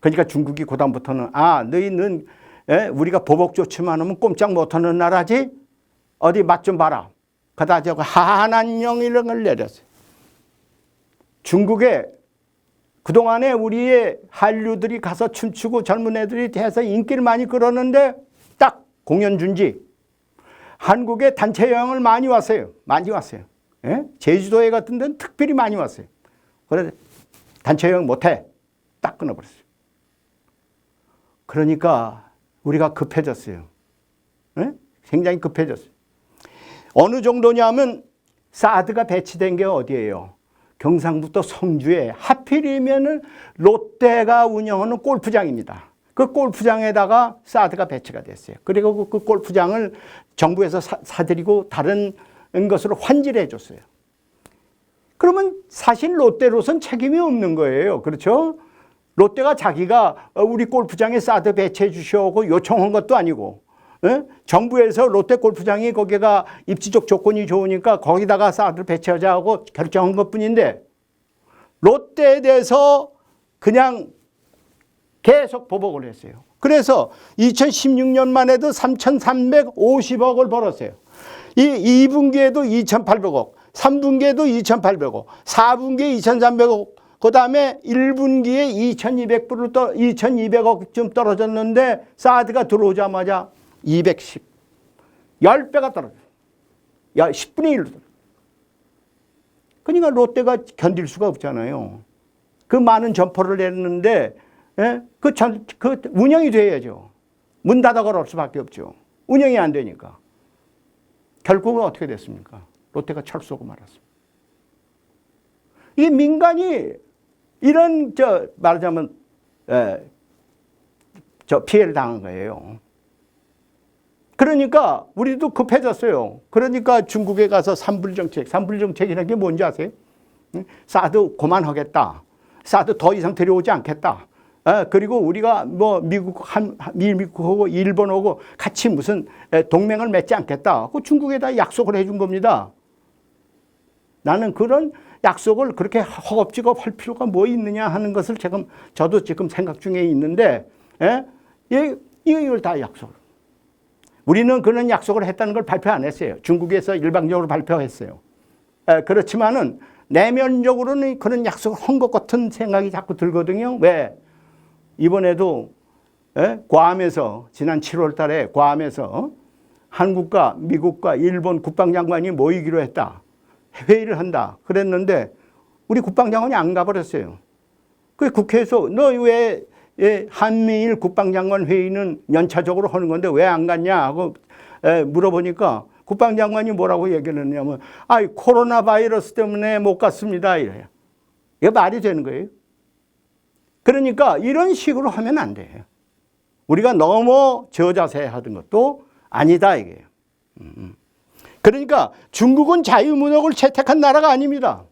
그러니까 중국이 그다음부터는 너희는 우리가 보복 조치만 하면 꼼짝 못하는 나라지? 어디 맛 좀 봐라. 그러다 저거 한한령이령을 내렸어요. 중국에 그동안에 우리의 한류들이 가서 춤추고 젊은 애들이 돼서 인기를 많이 끌었는데 딱 공연준지 한국에 단체 여행을 많이 왔어요. 많이 왔어요. 예? 제주도에 같은 데는 특별히 많이 왔어요. 그래서 단체 여행 못해. 딱 끊어버렸어요. 그러니까 우리가 급해졌어요. 예? 굉장히 급해졌어요. 어느 정도냐면 사드가 배치된 게 어디예요? 경상북도 성주에 하필이면 롯데가 운영하는 골프장입니다. 그 골프장에다가 사드가 배치가 됐어요. 그리고 그 골프장을 정부에서 사들이고 다른 것으로 환지를 해줬어요. 그러면 사실 롯데로선 책임이 없는 거예요. 그렇죠? 롯데가 자기가 우리 골프장에 사드 배치해 주시오고 요청한 것도 아니고 정부에서 롯데 골프장이 거기가 입지적 조건이 좋으니까 거기다가 사드를 배치하자고 결정한 것뿐인데 롯데에 대해서 그냥 계속 보복을 했어요. 그래서 2016년만 해도 3,350억을 벌었어요. 이 2분기에도 2,800억, 3분기에도 2,800억, 4분기에 2,300억, 그 다음에 1분기에 2,200억쯤 떨어졌는데 사드가 들어오자마자 210, 10배가 떨어져요. 10분의 1로 떨어져요. 그러니까 롯데가 견딜 수가 없잖아요. 그 많은 점포를 냈는데 그 운영이 돼야죠. 문 닫아 걸을 수밖에 없죠. 운영이 안 되니까. 결국은 어떻게 됐습니까? 롯데가 철수하고 말았습니다. 이 민간이 이런 말하자면 피해를 당한 거예요. 그러니까 우리도 급해졌어요. 그러니까 중국에 가서 산불정책, 산불정책이라는 게 뭔지 아세요? 사드 그만하겠다. 사드 더 이상 들여오지 않겠다. 그리고 우리가 뭐 미국하고 일본하고 같이 무슨 동맹을 맺지 않겠다. 그 중국에다 약속을 해준 겁니다. 나는 그런 약속을 그렇게 허겁지겁 할 필요가 뭐 있느냐 하는 것을 저도 지금 생각 중에 있는데, 이걸 다 약속을. 우리는 그런 약속을 했다는 걸 발표 안 했어요. 중국에서 일방적으로 발표했어요. 그렇지만은 내면적으로는 그런 약속을 한 것 같은 생각이 자꾸 들거든요. 왜? 이번에도 괌에서 지난 7월 달에 괌에서 한국과 미국과 일본 국방장관이 모이기로 했다. 회의를 한다. 그랬는데 우리 국방장관이 안 가버렸어요. 그 국회에서 너 왜 한미일 국방장관 회의는 연차적으로 하는 건데 왜 안 갔냐 하고 물어보니까 국방장관이 뭐라고 얘기를 했냐면 코로나 바이러스 때문에 못 갔습니다. 이래요. 이게 말이 되는 거예요. 그러니까 이런 식으로 하면 안 돼요. 우리가 너무 저자세 하던 것도 아니다 이게요. 그러니까 중국은 자유무역을 채택한 나라가 아닙니다.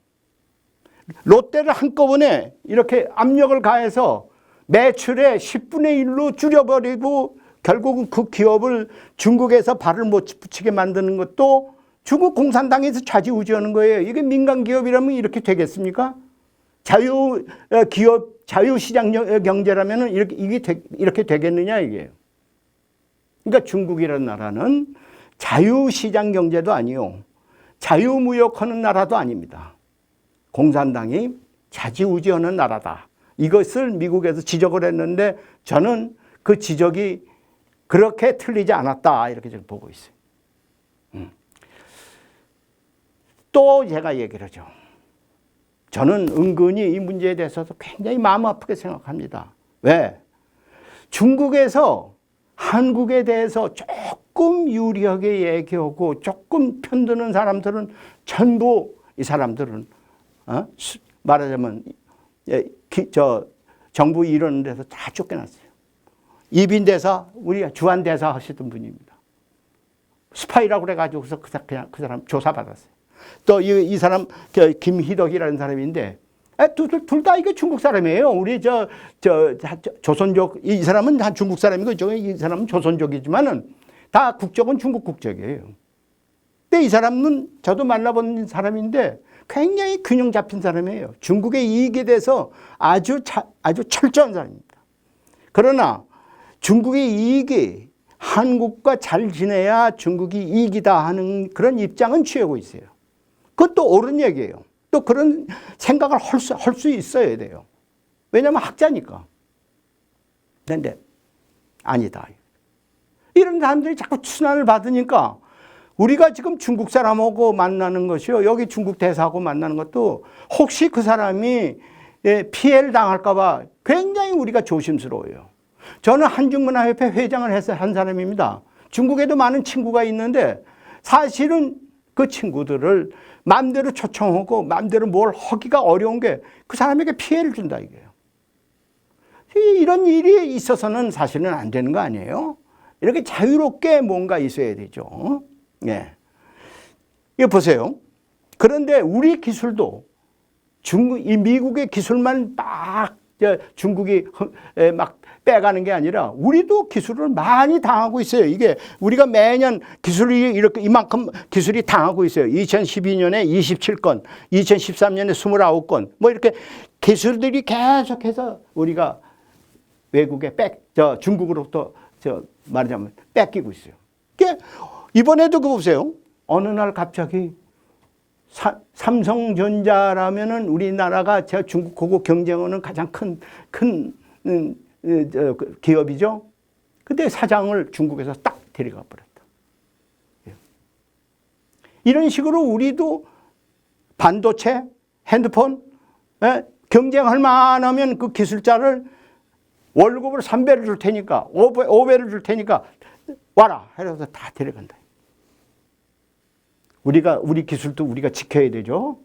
롯데를 한꺼번에 이렇게 압력을 가해서 매출의 10분의 1로 줄여버리고 결국은 그 기업을 중국에서 발을 못 붙이게 만드는 것도 중국 공산당에서 좌지우지하는 거예요. 이게 민간 기업이라면 이렇게 되겠습니까? 자유시장 경제라면 이렇게 되겠느냐 이게요. 그러니까 중국이라는 나라는 자유시장 경제도 아니요. 자유무역하는 나라도 아닙니다. 공산당이 좌지우지하는 나라다. 이것을 미국에서 지적을 했는데 저는 그 지적이 그렇게 틀리지 않았다. 이렇게 지금 보고 있어요. 또 제가 얘기를 하죠. 저는 은근히 이 문제에 대해서도 굉장히 마음 아프게 생각합니다. 왜? 중국에서 한국에 대해서 조금 유리하게 얘기하고 조금 편드는 사람들은 전부 이 사람들은 말하자면 정부 이런 데서 다 쫓겨났어요. 이빈 대사, 우리 주한 대사 하시던 분입니다. 스파이라고 그래가지고서 그 사람 조사받았어요. 또 이 사람 김희덕이라는 사람인데 둘 다 이게 중국 사람이에요. 우리 조선족 이 사람은 다 중국 사람이고 이 사람은 조선족이지만은 다 국적은 중국 국적이에요. 근데 이 사람은 저도 만나본 사람인데 굉장히 균형 잡힌 사람이에요. 중국의 이익에 대해서 아주 철저한 사람입니다. 그러나 중국의 이익이 한국과 잘 지내야 중국이 이익이다 하는 그런 입장은 취하고 있어요. 그것도 옳은 얘기예요. 또 그런 생각을 할 수 있어야 돼요. 왜냐하면 학자니까. 그런데 아니다. 이런 사람들이 자꾸 추난을 받으니까 우리가 지금 중국 사람하고 만나는 것이요. 여기 중국 대사하고 만나는 것도 혹시 그 사람이 피해를 당할까 봐 굉장히 우리가 조심스러워요. 저는 한중문화협회 회장을 해서 한 사람입니다. 중국에도 많은 친구가 있는데 사실은 그 친구들을 마음대로 초청하고 마음대로 뭘 하기가 어려운 게 그 사람에게 피해를 준다 이게요. 이런 일이 있어서는 사실은 안 되는 거 아니에요? 이렇게 자유롭게 뭔가 있어야 되죠. 예. 이거 보세요. 그런데 우리 기술도 이 미국의 기술만 막 중국이 막 빼가는 게 아니라 우리도 기술을 많이 당하고 있어요. 이게 우리가 매년 기술이 이렇게 이만큼 기술이 당하고 있어요. 2012년에 27건, 2013년에 29건, 뭐 이렇게 기술들이 계속해서 우리가 외국에 중국으로부터 말하자면 뺏기고 있어요. 이번에도 그 보세요. 어느 날 갑자기 삼성전자라면은 우리나라가 중국하고 경쟁하는 가장 큰 기업이죠. 근데 사장을 중국에서 딱 데려가 버렸다. 이런 식으로 우리도 반도체, 핸드폰, 경쟁할 만하면 그 기술자를 월급을 3배를 줄 테니까, 5배를 줄 테니까 와라. 해서 다 데려간다. 우리 기술도 우리가 지켜야 되죠.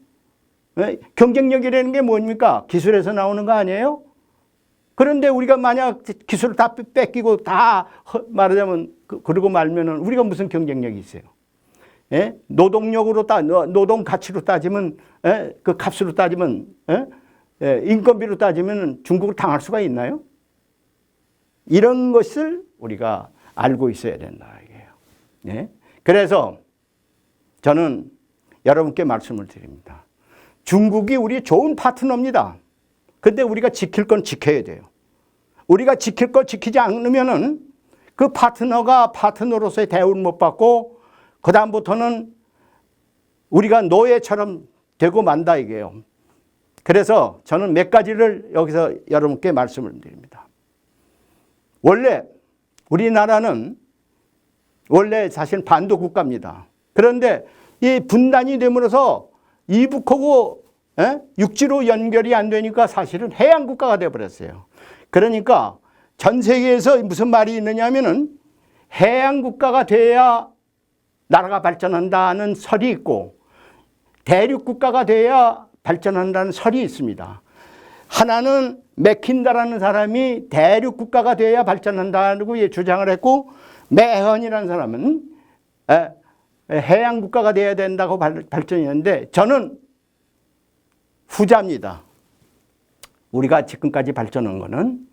경쟁력이라는 게 뭡니까? 기술에서 나오는 거 아니에요? 그런데 우리가 만약 기술을 다 뺏기고 다 말하자면 그러고 말면은 우리가 무슨 경쟁력이 있어요? 노동력으로 노동 가치로 따지면, 그 값으로 따지면, 인건비로 따지면 중국을 당할 수가 있나요? 이런 것을 우리가 알고 있어야 된다 이게요. 그래서 저는 여러분께 말씀을 드립니다. 중국이 우리의 좋은 파트너입니다. 근데 우리가 지킬 건 지켜야 돼요. 우리가 지킬 거 지키지 않으면은 그 파트너가 파트너로서의 대우를 못 받고 그다음부터는 우리가 노예처럼 되고 만다 이게요. 그래서 저는 몇 가지를 여기서 여러분께 말씀을 드립니다. 원래 우리나라는 원래 사실 반도 국가입니다. 그런데 이 분단이 됨으로써 이북하고 육지로 연결이 안 되니까 사실은 해양 국가가 되어버렸어요. 그러니까 전 세계에서 무슨 말이 있느냐 하면은 해양 국가가 돼야 나라가 발전한다는 설이 있고 대륙 국가가 돼야 발전한다는 설이 있습니다. 하나는 맥킨다라는 사람이 대륙 국가가 돼야 발전한다고 주장을 했고 매헌이라는 사람은 해양 국가가 돼야 된다고 발전했는데 저는 후자입니다. 우리가 지금까지 발전한 거는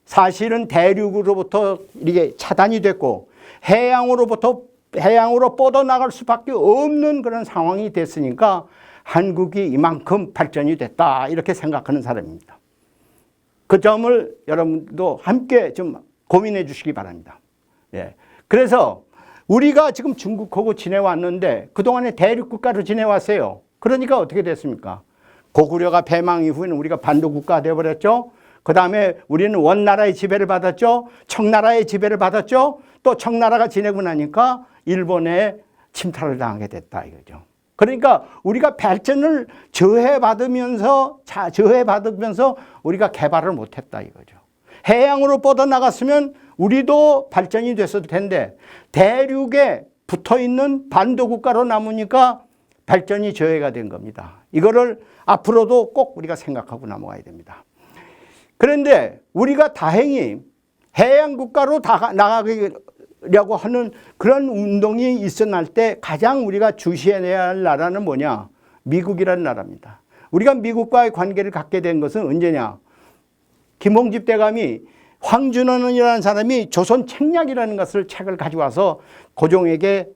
사실은 대륙으로부터 이게 차단이 됐고 해양으로 뻗어나갈 수밖에 없는 그런 상황이 됐으니까 한국이 이만큼 발전이 됐다 이렇게 생각하는 사람입니다. 그 점을 여러분도 함께 좀 고민해 주시기 바랍니다. 그래서 우리가 지금 중국하고 지내왔는데 그동안에 대륙국가로 지내왔어요. 그러니까 어떻게 됐습니까? 고구려가 패망 이후에는 우리가 반도국가가 되어버렸죠. 그 다음에 우리는 원나라의 지배를 받았죠. 청나라의 지배를 받았죠. 또 청나라가 지내고 나니까 일본에 침탈을 당하게 됐다 이거죠. 그러니까 우리가 발전을 저해받으면서 우리가 개발을 못했다 이거죠. 해양으로 뻗어나갔으면 우리도 발전이 됐을 텐데 대륙에 붙어있는 반도국가로 남으니까 발전이 저해가 된 겁니다. 이거를 앞으로도 꼭 우리가 생각하고 넘어가야 됩니다. 그런데 우리가 다행히 해양국가로 나가려고 하는 그런 운동이 일어날 때 가장 우리가 주시해야 할 나라는 뭐냐? 미국이라는 나라입니다. 우리가 미국과의 관계를 갖게 된 것은 언제냐? 김홍집 대감이 황준원이라는 사람이 조선 책략이라는 것을 책을 가져와서 고종에게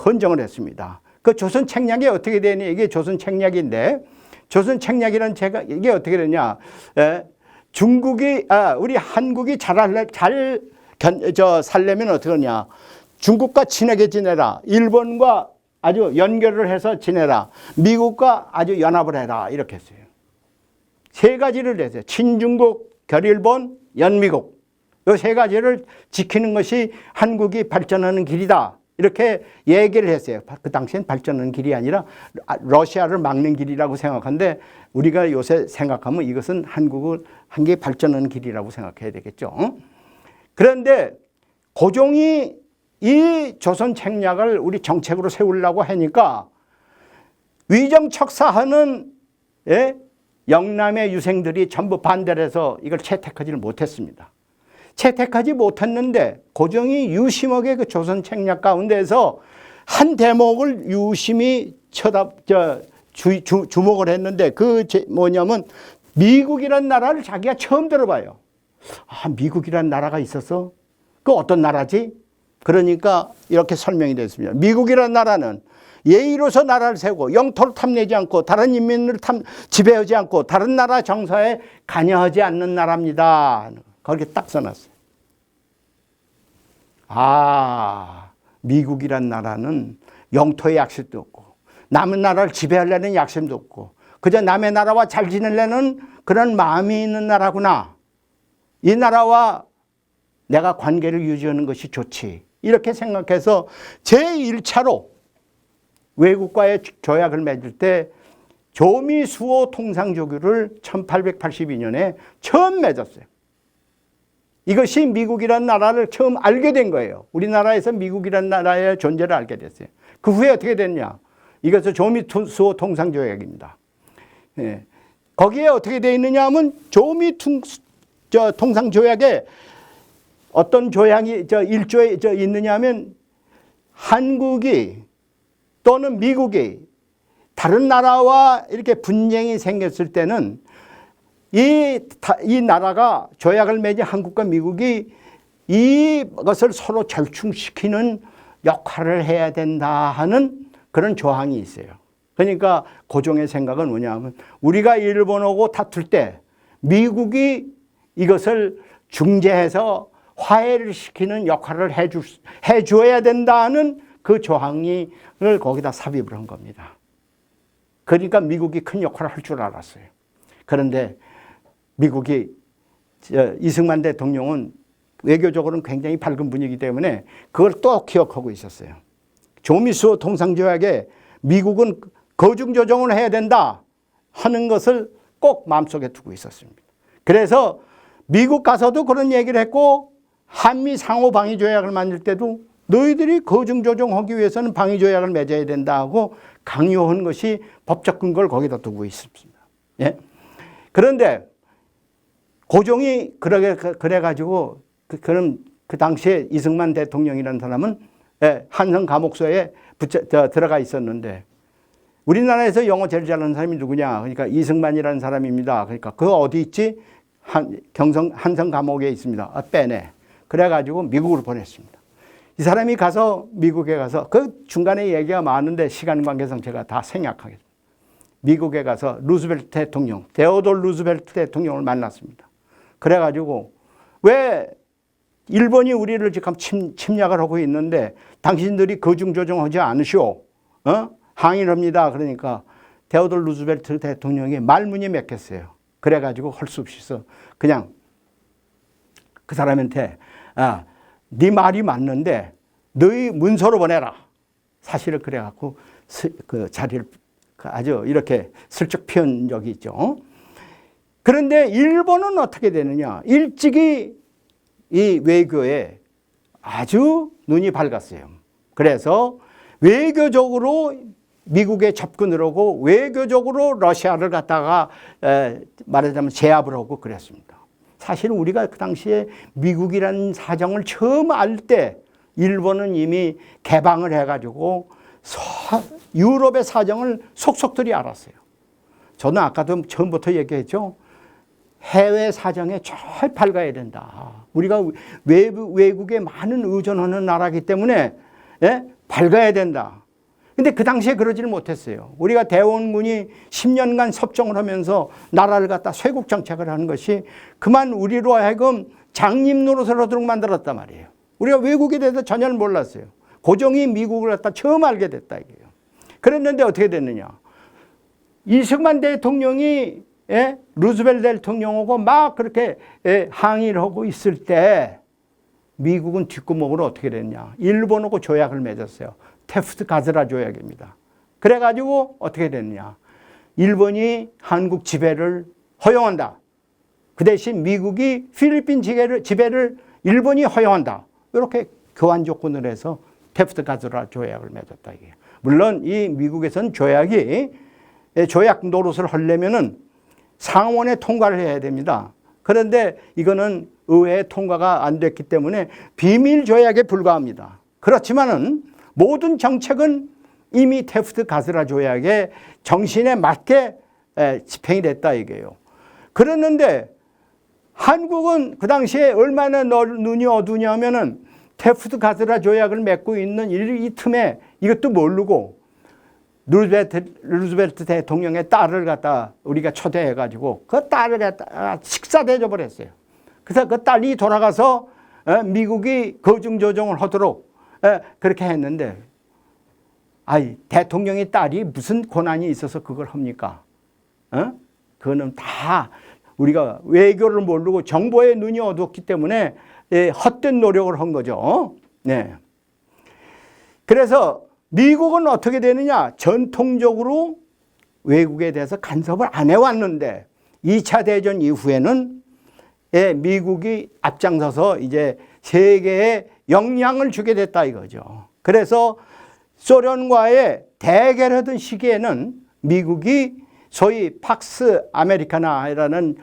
헌정을 했습니다. 그 조선 책략이 어떻게 되니? 이게 조선 책략인데 조선 책략이라는 책이 이게 어떻게 되냐? 우리 한국이 살려면 어떻게 하냐? 중국과 친하게 지내라. 일본과 아주 연결을 해서 지내라. 미국과 아주 연합을 해라. 이렇게 했어요. 세 가지를 했어요. 친중국, 결일본, 연미국. 이 세 가지를 지키는 것이 한국이 발전하는 길이다. 이렇게 얘기를 했어요. 그 당시엔 발전하는 길이 아니라 러시아를 막는 길이라고 생각하는데 우리가 요새 생각하면 이것은 한국이 발전하는 길이라고 생각해야 되겠죠. 그런데 고종이 이 조선 책략을 우리 정책으로 세우려고 하니까 위정척사하는 영남의 유생들이 전부 반대를 해서 이걸 채택하지를 못했습니다. 채택하지 못했는데 고종이 유심하게 그 조선 책략 가운데서 한 대목을 유심히 주목을 했는데 뭐냐면 미국이란 나라를 자기가 처음 들어봐요. 아, 미국이란 나라가 있었어? 그 어떤 나라지? 그러니까 이렇게 설명이 됐습니다. 미국이란 나라는 예의로서 나라를 세우고 영토를 탐내지 않고 다른 인민을 지배하지 않고 다른 나라 정서에 관여하지 않는 나라입니다. 거기에 딱 써놨어요. 아, 미국이란 나라는 영토의 약속도 없고 남의 나라를 지배하려는 약속도 없고 그저 남의 나라와 잘 지내려는 그런 마음이 있는 나라구나. 이 나라와 내가 관계를 유지하는 것이 좋지. 이렇게 생각해서 제1차로 외국과의 조약을 맺을 때 조미수호 통상조규를 1882년에 처음 맺었어요. 이것이 미국이라는 나라를 처음 알게 된 거예요. 우리나라에서 미국이라는 나라의 존재를 알게 됐어요. 그 후에 어떻게 됐냐? 이것은 조미수호 통상조약입니다. 예. 거기에 어떻게 되어 있느냐 하면 통상조약에 어떤 조약이 일조에 있느냐 하면 한국이 또는 미국이 다른 나라와 이렇게 분쟁이 생겼을 때는 이 나라가 조약을 맺은 한국과 미국이 이것을 서로 절충시키는 역할을 해야 된다 하는 그런 조항이 있어요. 그러니까 고종의 생각은 뭐냐면 우리가 일본하고 다툴 때 미국이 이것을 중재해서 화해를 시키는 역할을 해줘야 된다는 그 조항을 거기다 삽입을 한 겁니다. 그러니까 미국이 큰 역할을 할 줄 알았어요. 그런데 미국이 이승만 대통령은 외교적으로는 굉장히 밝은 분이기 때문에 그걸 또 기억하고 있었어요. 조미수호 통상조약에 미국은 거중조정을 해야 된다 하는 것을 꼭 마음속에 두고 있었습니다. 그래서 미국 가서도 그런 얘기를 했고 한미 상호 방위 조약을 만들 때도 너희들이 거중조정하기 위해서는 방위 조약을 맺어야 된다 하고 강요한 것이 법적 근거를 거기다 두고 있습니다. 예? 그런데 고종이 그래가지고 그는 그 당시에 이승만 대통령이라는 사람은 한성 감옥소에 들어가 있었는데 우리나라에서 영어 제일 잘하는 사람이 누구냐? 그러니까 이승만이라는 사람입니다. 그러니까 그 어디 있지? 한성 감옥에 있습니다. 빼내. 그래가지고 미국으로 보냈습니다. 이 사람이 가서 미국에 가서 그 중간에 얘기가 많은데 시간 관계상 제가 다 생략하겠습니다. 미국에 가서 루즈벨트 대통령, 데오돌 루즈벨트 대통령을 만났습니다. 그래가지고 왜 일본이 우리를 지금 침략을 하고 있는데 당신들이 거중조정하지 않으시오? 항의를 합니다. 그러니까 데오돌 루즈벨트 대통령이 말문이 맺혔어요. 그래가지고 할 수 없이서 그냥 그 사람한테 네 말이 맞는데 너희 문서로 보내라. 사실을 그래갖고 그 자리를 아주 이렇게 슬쩍 피운 적이 있죠. 그런데 일본은 어떻게 되느냐. 일찍이 이 외교에 아주 눈이 밝았어요. 그래서 외교적으로 미국에 접근을 하고 외교적으로 러시아를 갖다가 말하자면 제압을 하고 그랬습니다. 사실 우리가 그 당시에 미국이라는 사정을 처음 알 때 일본은 이미 개방을 해가지고 유럽의 사정을 속속들이 알았어요. 저는 아까도 처음부터 얘기했죠. 해외 사정에 잘 밝아야 된다. 우리가 외국에 많은 의존하는 나라이기 때문에 밝아야 된다. 근데 그 당시에 그러지를 못했어요. 우리가 대원군이 10년간 섭정을 하면서 나라를 갖다 쇄국 정책을 하는 것이 그만 우리로 하여금 장님 노릇을 하도록 만들었단 말이에요. 우리가 외국에 대해서 전혀 몰랐어요. 고종이 미국을 갖다 처음 알게 됐다 이게요. 그랬는데 어떻게 됐느냐. 이승만 대통령이 루즈벨트 대통령하고 막 그렇게 항의를 하고 있을 때 미국은 뒷구멍으로 어떻게 됐냐. 일본하고 조약을 맺었어요. 테프트 가즈라 조약입니다. 그래가지고 어떻게 됐느냐. 일본이 한국 지배를 허용한다. 그 대신 미국이 필리핀 지배를 일본이 허용한다. 이렇게 교환 조건을 해서 테프트 가즈라 조약을 맺었다. 이게. 물론 이 미국에서는 조약이 조약 노릇을 하려면은 상원에 통과를 해야 됩니다. 그런데 이거는 의회에 통과가 안 됐기 때문에 비밀 조약에 불과합니다. 그렇지만은 모든 정책은 이미 테프트 가즈라 조약의 정신에 맞게 집행이 됐다 이게요. 그랬는데 한국은 그 당시에 얼마나 눈이 어두냐면은 테프트 가즈라 조약을 맺고 있는 이 틈에 이것도 모르고 루즈벨트 대통령의 딸을 갖다 우리가 초대해가지고 그 딸을 갖다 식사 대접을 했어요. 그래서 그 딸이 돌아가서 미국이 거중 조정을 하도록 그렇게 했는데, 아이, 대통령의 딸이 무슨 권한이 있어서 그걸 합니까? 그거는 다 우리가 외교를 모르고 정보의 눈이 어두웠기 때문에 헛된 노력을 한 거죠. 네. 그래서 미국은 어떻게 되느냐? 전통적으로 외국에 대해서 간섭을 안 해왔는데 2차 대전 이후에는 미국이 앞장서서 이제 세계에 영향을 주게 됐다 이거죠. 그래서 소련과의 대결하던 시기에는 미국이 소위 팍스 아메리카나라는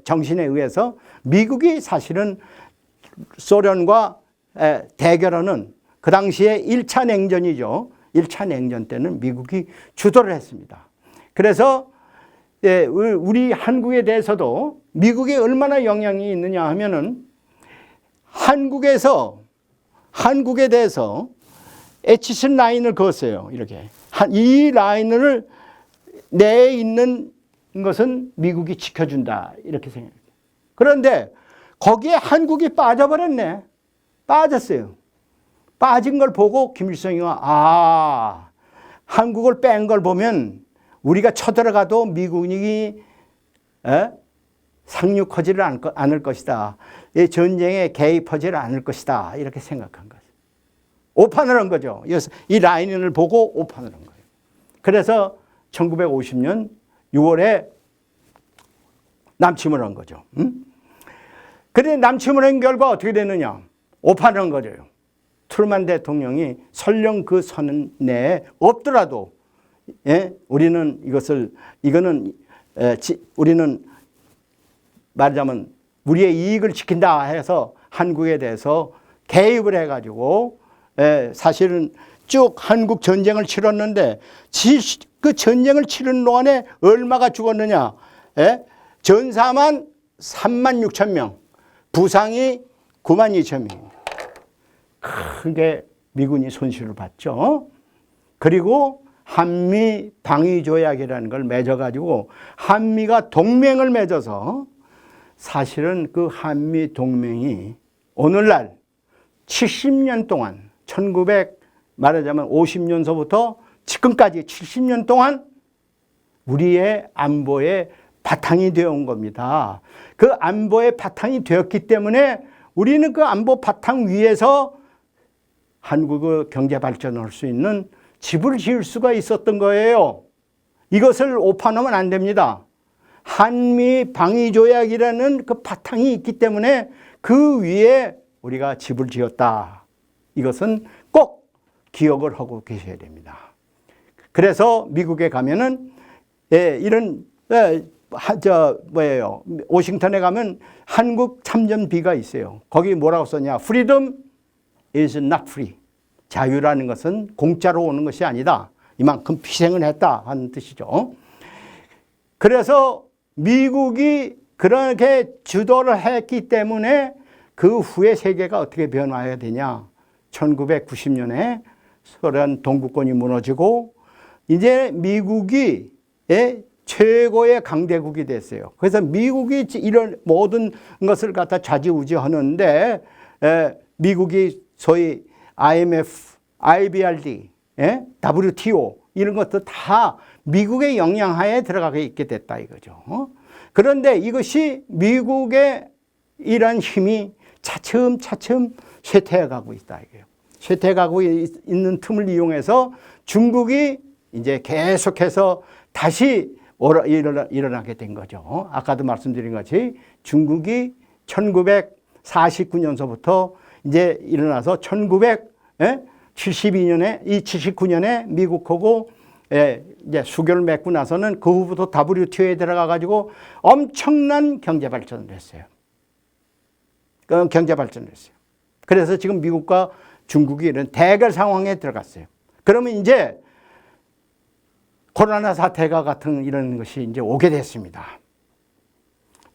정신에 의해서 미국이 사실은 소련과 대결하는 그 당시에 1차 냉전이죠. 1차 냉전 때는 미국이 주도를 했습니다. 그래서 우리 한국에 대해서도 미국이 얼마나 영향이 있느냐 하면은 한국에 대해서 에치슨 라인을 그었어요. 이렇게. 이 라인을 내에 있는 것은 미국이 지켜준다. 이렇게 생각해요. 그런데 거기에 한국이 빠져버렸네. 빠졌어요. 빠진 걸 보고 김일성이가 한국을 뺀 걸 보면 우리가 쳐들어가도 미국이 상륙하지를 않을 것이다. 이 전쟁에 개입하지를 않을 것이다. 이렇게 생각한 거죠. 오판을 한 거죠. 이 라인을 보고 오판을 한 거예요. 그래서 1950년 6월에 남침을 한 거죠. 그런데 남침을 한 결과 어떻게 되느냐. 오판을 한 거죠. 트루만 대통령이 설령 그 선 내에 없더라도 우리는 우리는 말하자면 우리의 이익을 지킨다 해서 한국에 대해서 개입을 해가지고 사실은 쭉 한국 전쟁을 치렀는데 그 전쟁을 치른 동안에 얼마가 죽었느냐. 전사만 3만 6천 명, 부상이 9만 2천 명입니다. 크게 미군이 손실을 봤죠. 그리고 한미 방위조약이라는 걸 맺어가지고 한미가 동맹을 맺어서 사실은 그 한미 동맹이 오늘날 70년 동안 말하자면 50년서부터 지금까지 70년 동안 우리의 안보의 바탕이 되어 온 겁니다. 그 안보의 바탕이 되었기 때문에 우리는 그 안보 바탕 위에서 한국의 경제 발전을 할 수 있는 집을 지을 수가 있었던 거예요. 이것을 오판하면 안 됩니다. 한미 방위조약이라는 그 바탕이 있기 때문에 그 위에 우리가 집을 지었다. 이것은 꼭 기억을 하고 계셔야 됩니다. 그래서 미국에 가면은 이런 워싱턴에 가면 한국 참전비가 있어요. 거기 뭐라고 썼냐? Freedom is not free. 자유라는 것은 공짜로 오는 것이 아니다. 이만큼 희생을 했다 하는 뜻이죠. 그래서 미국이 그렇게 주도를 했기 때문에 그 후에 세계가 어떻게 변화해야 되냐. 1990년에 소련 동구권이 무너지고 이제 미국이 최고의 강대국이 됐어요. 그래서 미국이 이런 모든 것을 갖다 좌지우지하는데 미국이 소위 IMF, IBRD, WTO 이런 것도 다 미국의 영향하에 들어가게 있게 됐다 이거죠. 그런데 이것이 미국의 이런 힘이 차츰차츰 쇠퇴해가고 있다 이거예요. 쇠퇴해가고 있는 틈을 이용해서 중국이 이제 계속해서 다시 일어나게 된 거죠. 아까도 말씀드린 것이 중국이 1949년서부터 이제 일어나서 1979년에 미국하고 이제 수교를 맺고 나서는 그 후부터 WTO에 들어가 가지고 엄청난 경제 발전을 했어요. 경제 발전을 했어요. 그래서 지금 미국과 중국이 이런 대결 상황에 들어갔어요. 그러면 이제 코로나 사태가 같은 이런 것이 이제 오게 됐습니다.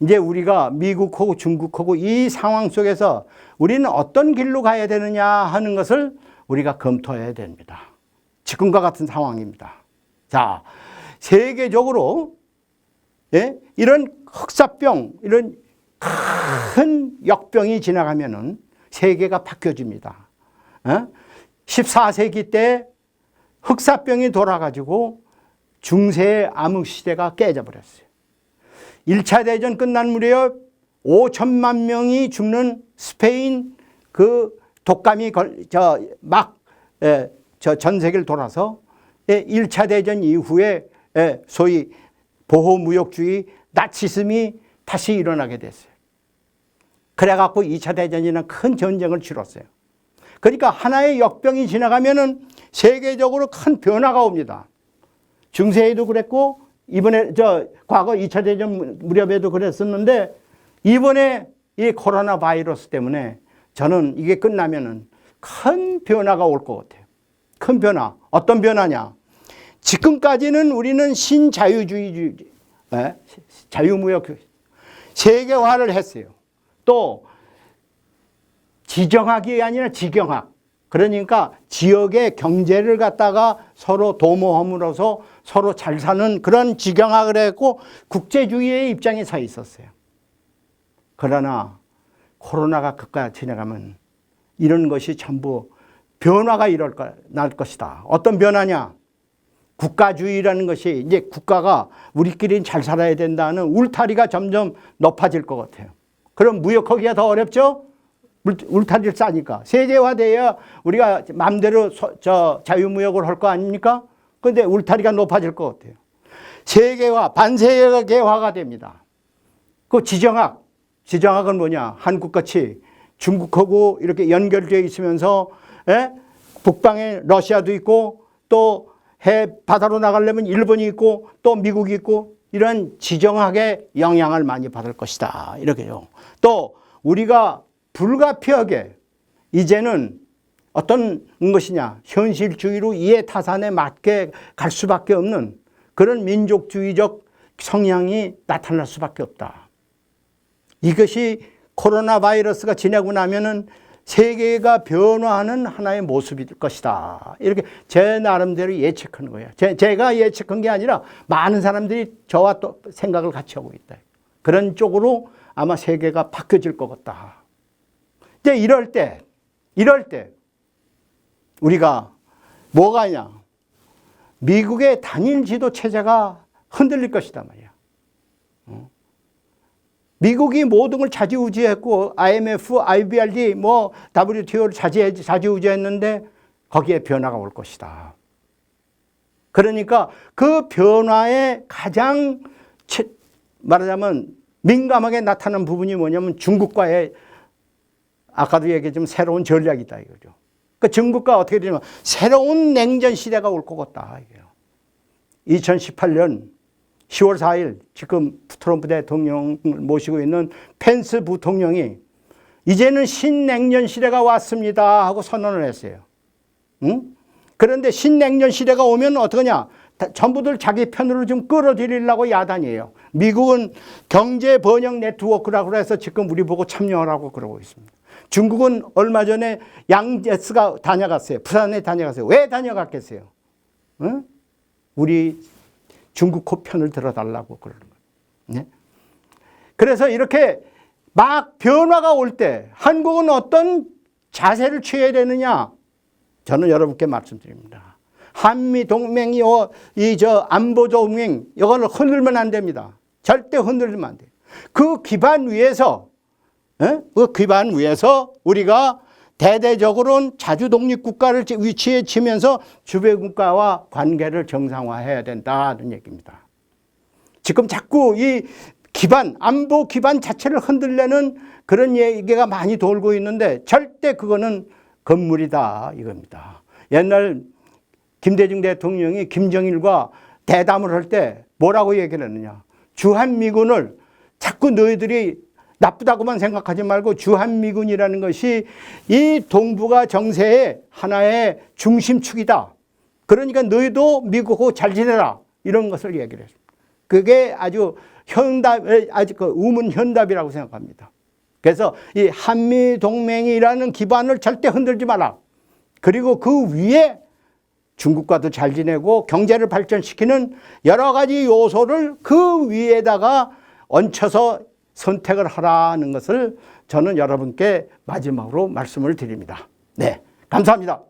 이제 우리가 미국하고 중국하고 이 상황 속에서 우리는 어떤 길로 가야 되느냐 하는 것을 우리가 검토해야 됩니다. 지금과 같은 상황입니다. 자, 세계적으로 이런 흑사병, 이런 큰 역병이 지나가면은 세계가 바뀌어집니다. 14세기 때 흑사병이 돌아가지고 중세 암흑 시대가 깨져버렸어요. 1차 대전 끝난 무렵 5천만 명이 죽는 스페인 그 독감이 전 세계를 돌아서 1차 대전 이후에 소위 보호무역주의 나치즘이 다시 일어나게 됐어요. 그래갖고 2차 대전이라는 큰 전쟁을 치렀어요. 그러니까 하나의 역병이 지나가면은 세계적으로 큰 변화가 옵니다. 중세에도 그랬고 이번에 과거 2차 대전 무렵에도 그랬었는데 이번에 이 코로나 바이러스 때문에 저는 이게 끝나면은 큰 변화가 올 것 같아요. 큰 변화. 어떤 변화냐? 지금까지는 우리는 신자유주의, 자유무역 세계화를 했어요. 또 지정학이 아니라 지경학. 그러니까 지역의 경제를 갖다가 서로 도모함으로써 서로 잘 사는 그런 지경학을 했고 국제주의의 입장에 서 있었어요. 그러나 코로나가 그까지 지나가면 이런 것이 전부 변화가 날 것이다. 어떤 변화냐? 국가주의라는 것이 이제 국가가 우리끼리 잘 살아야 된다는 울타리가 점점 높아질 것 같아요. 그럼 무역하기가 더 어렵죠? 울타리를 싸니까. 세계화돼야 우리가 마음대로 자유무역을 할 거 아닙니까? 그런데 울타리가 높아질 것 같아요. 세계화, 반세계화가 됩니다. 그 지정학은 뭐냐? 한국같이 중국하고 이렇게 연결되어 있으면서 북방에 러시아도 있고 또 바다로 나가려면 일본이 있고 또 미국이 있고 이런 지정학의 영향을 많이 받을 것이다. 이렇게요. 또 우리가 불가피하게 이제는 어떤 것이냐. 현실주의로 이해타산에 맞게 갈 수밖에 없는 그런 민족주의적 성향이 나타날 수밖에 없다. 이것이 코로나 바이러스가 지나고 나면은 세계가 변화하는 하나의 모습일 것이다. 이렇게 제 나름대로 예측하는 거예요. 제가 예측한 게 아니라 많은 사람들이 저와 또 생각을 같이 하고 있다. 그런 쪽으로 아마 세계가 바뀌어질 것 같다. 근데 이럴 때 우리가 뭐가 있냐? 미국의 단일 지도 체제가 흔들릴 것이다 말이야. 미국이 모든 걸 좌지우지했고 IMF, IBRD, WTO를 좌지우지했는데 거기에 변화가 올 것이다. 그러니까 그 변화에 가장 말하자면 민감하게 나타난 부분이 뭐냐면 중국과의 아까도 얘기했지만 새로운 전략이다 이거죠. 그 중국과 어떻게 되냐면 새로운 냉전 시대가 올 것 같다 이게요. 2018년 10월 4일 지금 트럼프 대통령을 모시고 있는 펜스 부통령이 이제는 신냉전 시대가 왔습니다 하고 선언을 했어요. 그런데 신냉전 시대가 오면 어떡하냐? 전부들 자기 편으로 좀 끌어들이려고 야단이에요. 미국은 경제 번영 네트워크라고 해서 지금 우리 보고 참여하라고 그러고 있습니다. 중국은 얼마 전에 양제스가 다녀갔어요. 부산에 다녀갔어요. 왜 다녀갔겠어요? 우리 중국 편을 들어달라고 그러는 거예요. 네? 그래서 이렇게 막 변화가 올 때 한국은 어떤 자세를 취해야 되느냐? 저는 여러분께 말씀드립니다. 한미 동맹이 안보 동맹 이걸 흔들면 안 됩니다. 절대 흔들면 안 돼요. 그 기반 위에서 우리가 대대적으로는 자주 독립국가를 위치에 치면서 주변국가와 관계를 정상화해야 된다는 얘기입니다. 지금 자꾸 이 안보 기반 자체를 흔들려는 그런 얘기가 많이 돌고 있는데 절대 그거는 건물이다 이겁니다. 옛날 김대중 대통령이 김정일과 대담을 할 때 뭐라고 얘기를 했느냐. 주한미군을 자꾸 너희들이 나쁘다고만 생각하지 말고 주한미군이라는 것이 이 동북아 정세의 하나의 중심축이다. 그러니까 너희도 미국하고 잘 지내라. 이런 것을 얘기를 했습니다. 그게 아주 우문현답이라고 생각합니다. 그래서 이 한미동맹이라는 기반을 절대 흔들지 마라. 그리고 그 위에 중국과도 잘 지내고 경제를 발전시키는 여러 가지 요소를 그 위에다가 얹혀서 선택을 하라는 것을 저는 여러분께 마지막으로 말씀을 드립니다. 네, 감사합니다.